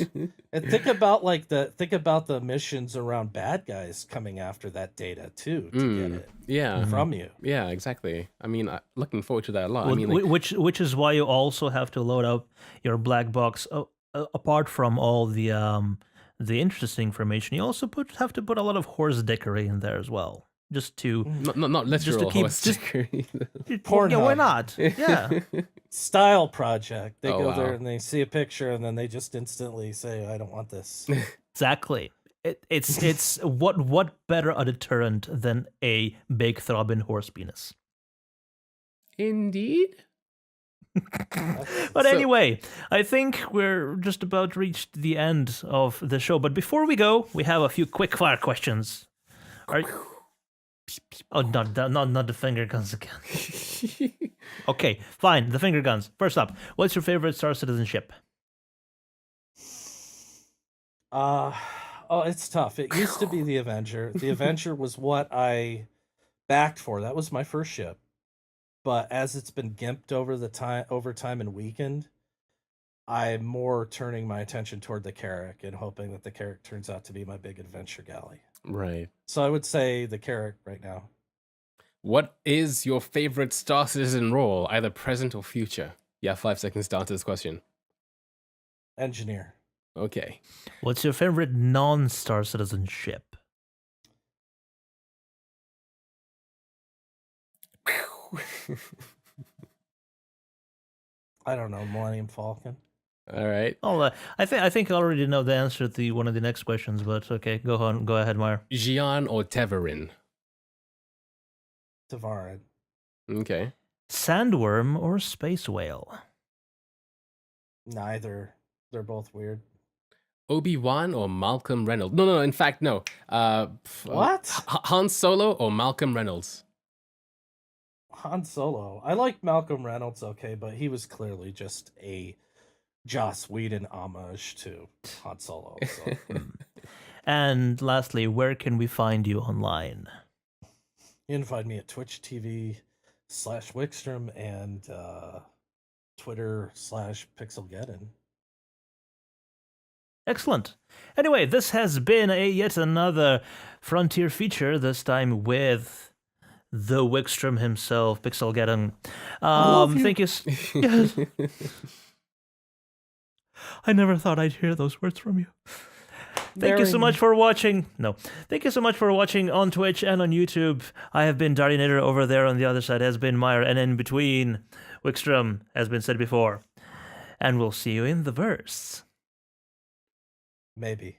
And think about the missions around bad guys coming after that data too to get it Yeah, from you. yeah, exactly. I mean, looking forward to that a lot. Well, I mean, like, which is why you also have to load up your black box. Apart from all the interesting information, you also have to put a lot of horse dickery in there as well, just to not literal keep- horse dickery. yeah, why not? Yeah, Style project. They Oh, go wow. there and they see a picture and then they just instantly say, "I don't want this." exactly. It's what better a deterrent than a big throbbing horse penis? Indeed. But anyway, I think we're just about reached the end of the show. But before we go, we have a few quick fire questions. Oh, not the finger guns again. Okay, fine. The finger guns. First up, what's your favorite Star Citizen ship? It's tough. It used to be the Avenger. The Avenger was what I backed for. That was my first ship. But as it's been gimped over time and weakened, I'm more turning my attention toward the Carrack and hoping that the Carrack turns out to be my big adventure galley. Right. So I would say the Carrack right now. What is your favorite Star Citizen role, either present or future? You have 5 seconds to answer this question. Engineer. Okay. What's your favorite non-Star Citizen ship? I don't know, Millennium Falcon. All right. Oh, I think I already know the answer to one of the next questions, but okay, go ahead, Meyer. Xi'an or Teverin? Tavarin. Okay. Sandworm or space whale? Neither. They're both weird. Obi-Wan or Malcolm Reynolds? No. In fact, no. What? Han Solo or Malcolm Reynolds? Han Solo. I like Malcolm Reynolds, okay, but he was clearly just a Joss Whedon homage to Han Solo. So. And lastly, where can we find you online? You can find me at Twitch TV /Wykstrom and Twitter /Pixelgeddon. Excellent. Anyway, this has been yet another Frontier feature, this time with the Wykstrom himself, Pixelgeddon. love you. Thank you. Yes. I never thought I'd hear those words from you. Thank you so much for watching. No. Thank you so much for watching on Twitch and on YouTube. I have been Darinator. Over there on the other side has been Meyer. And in between, Wykstrom has been said before. And we'll see you in the verse. Maybe.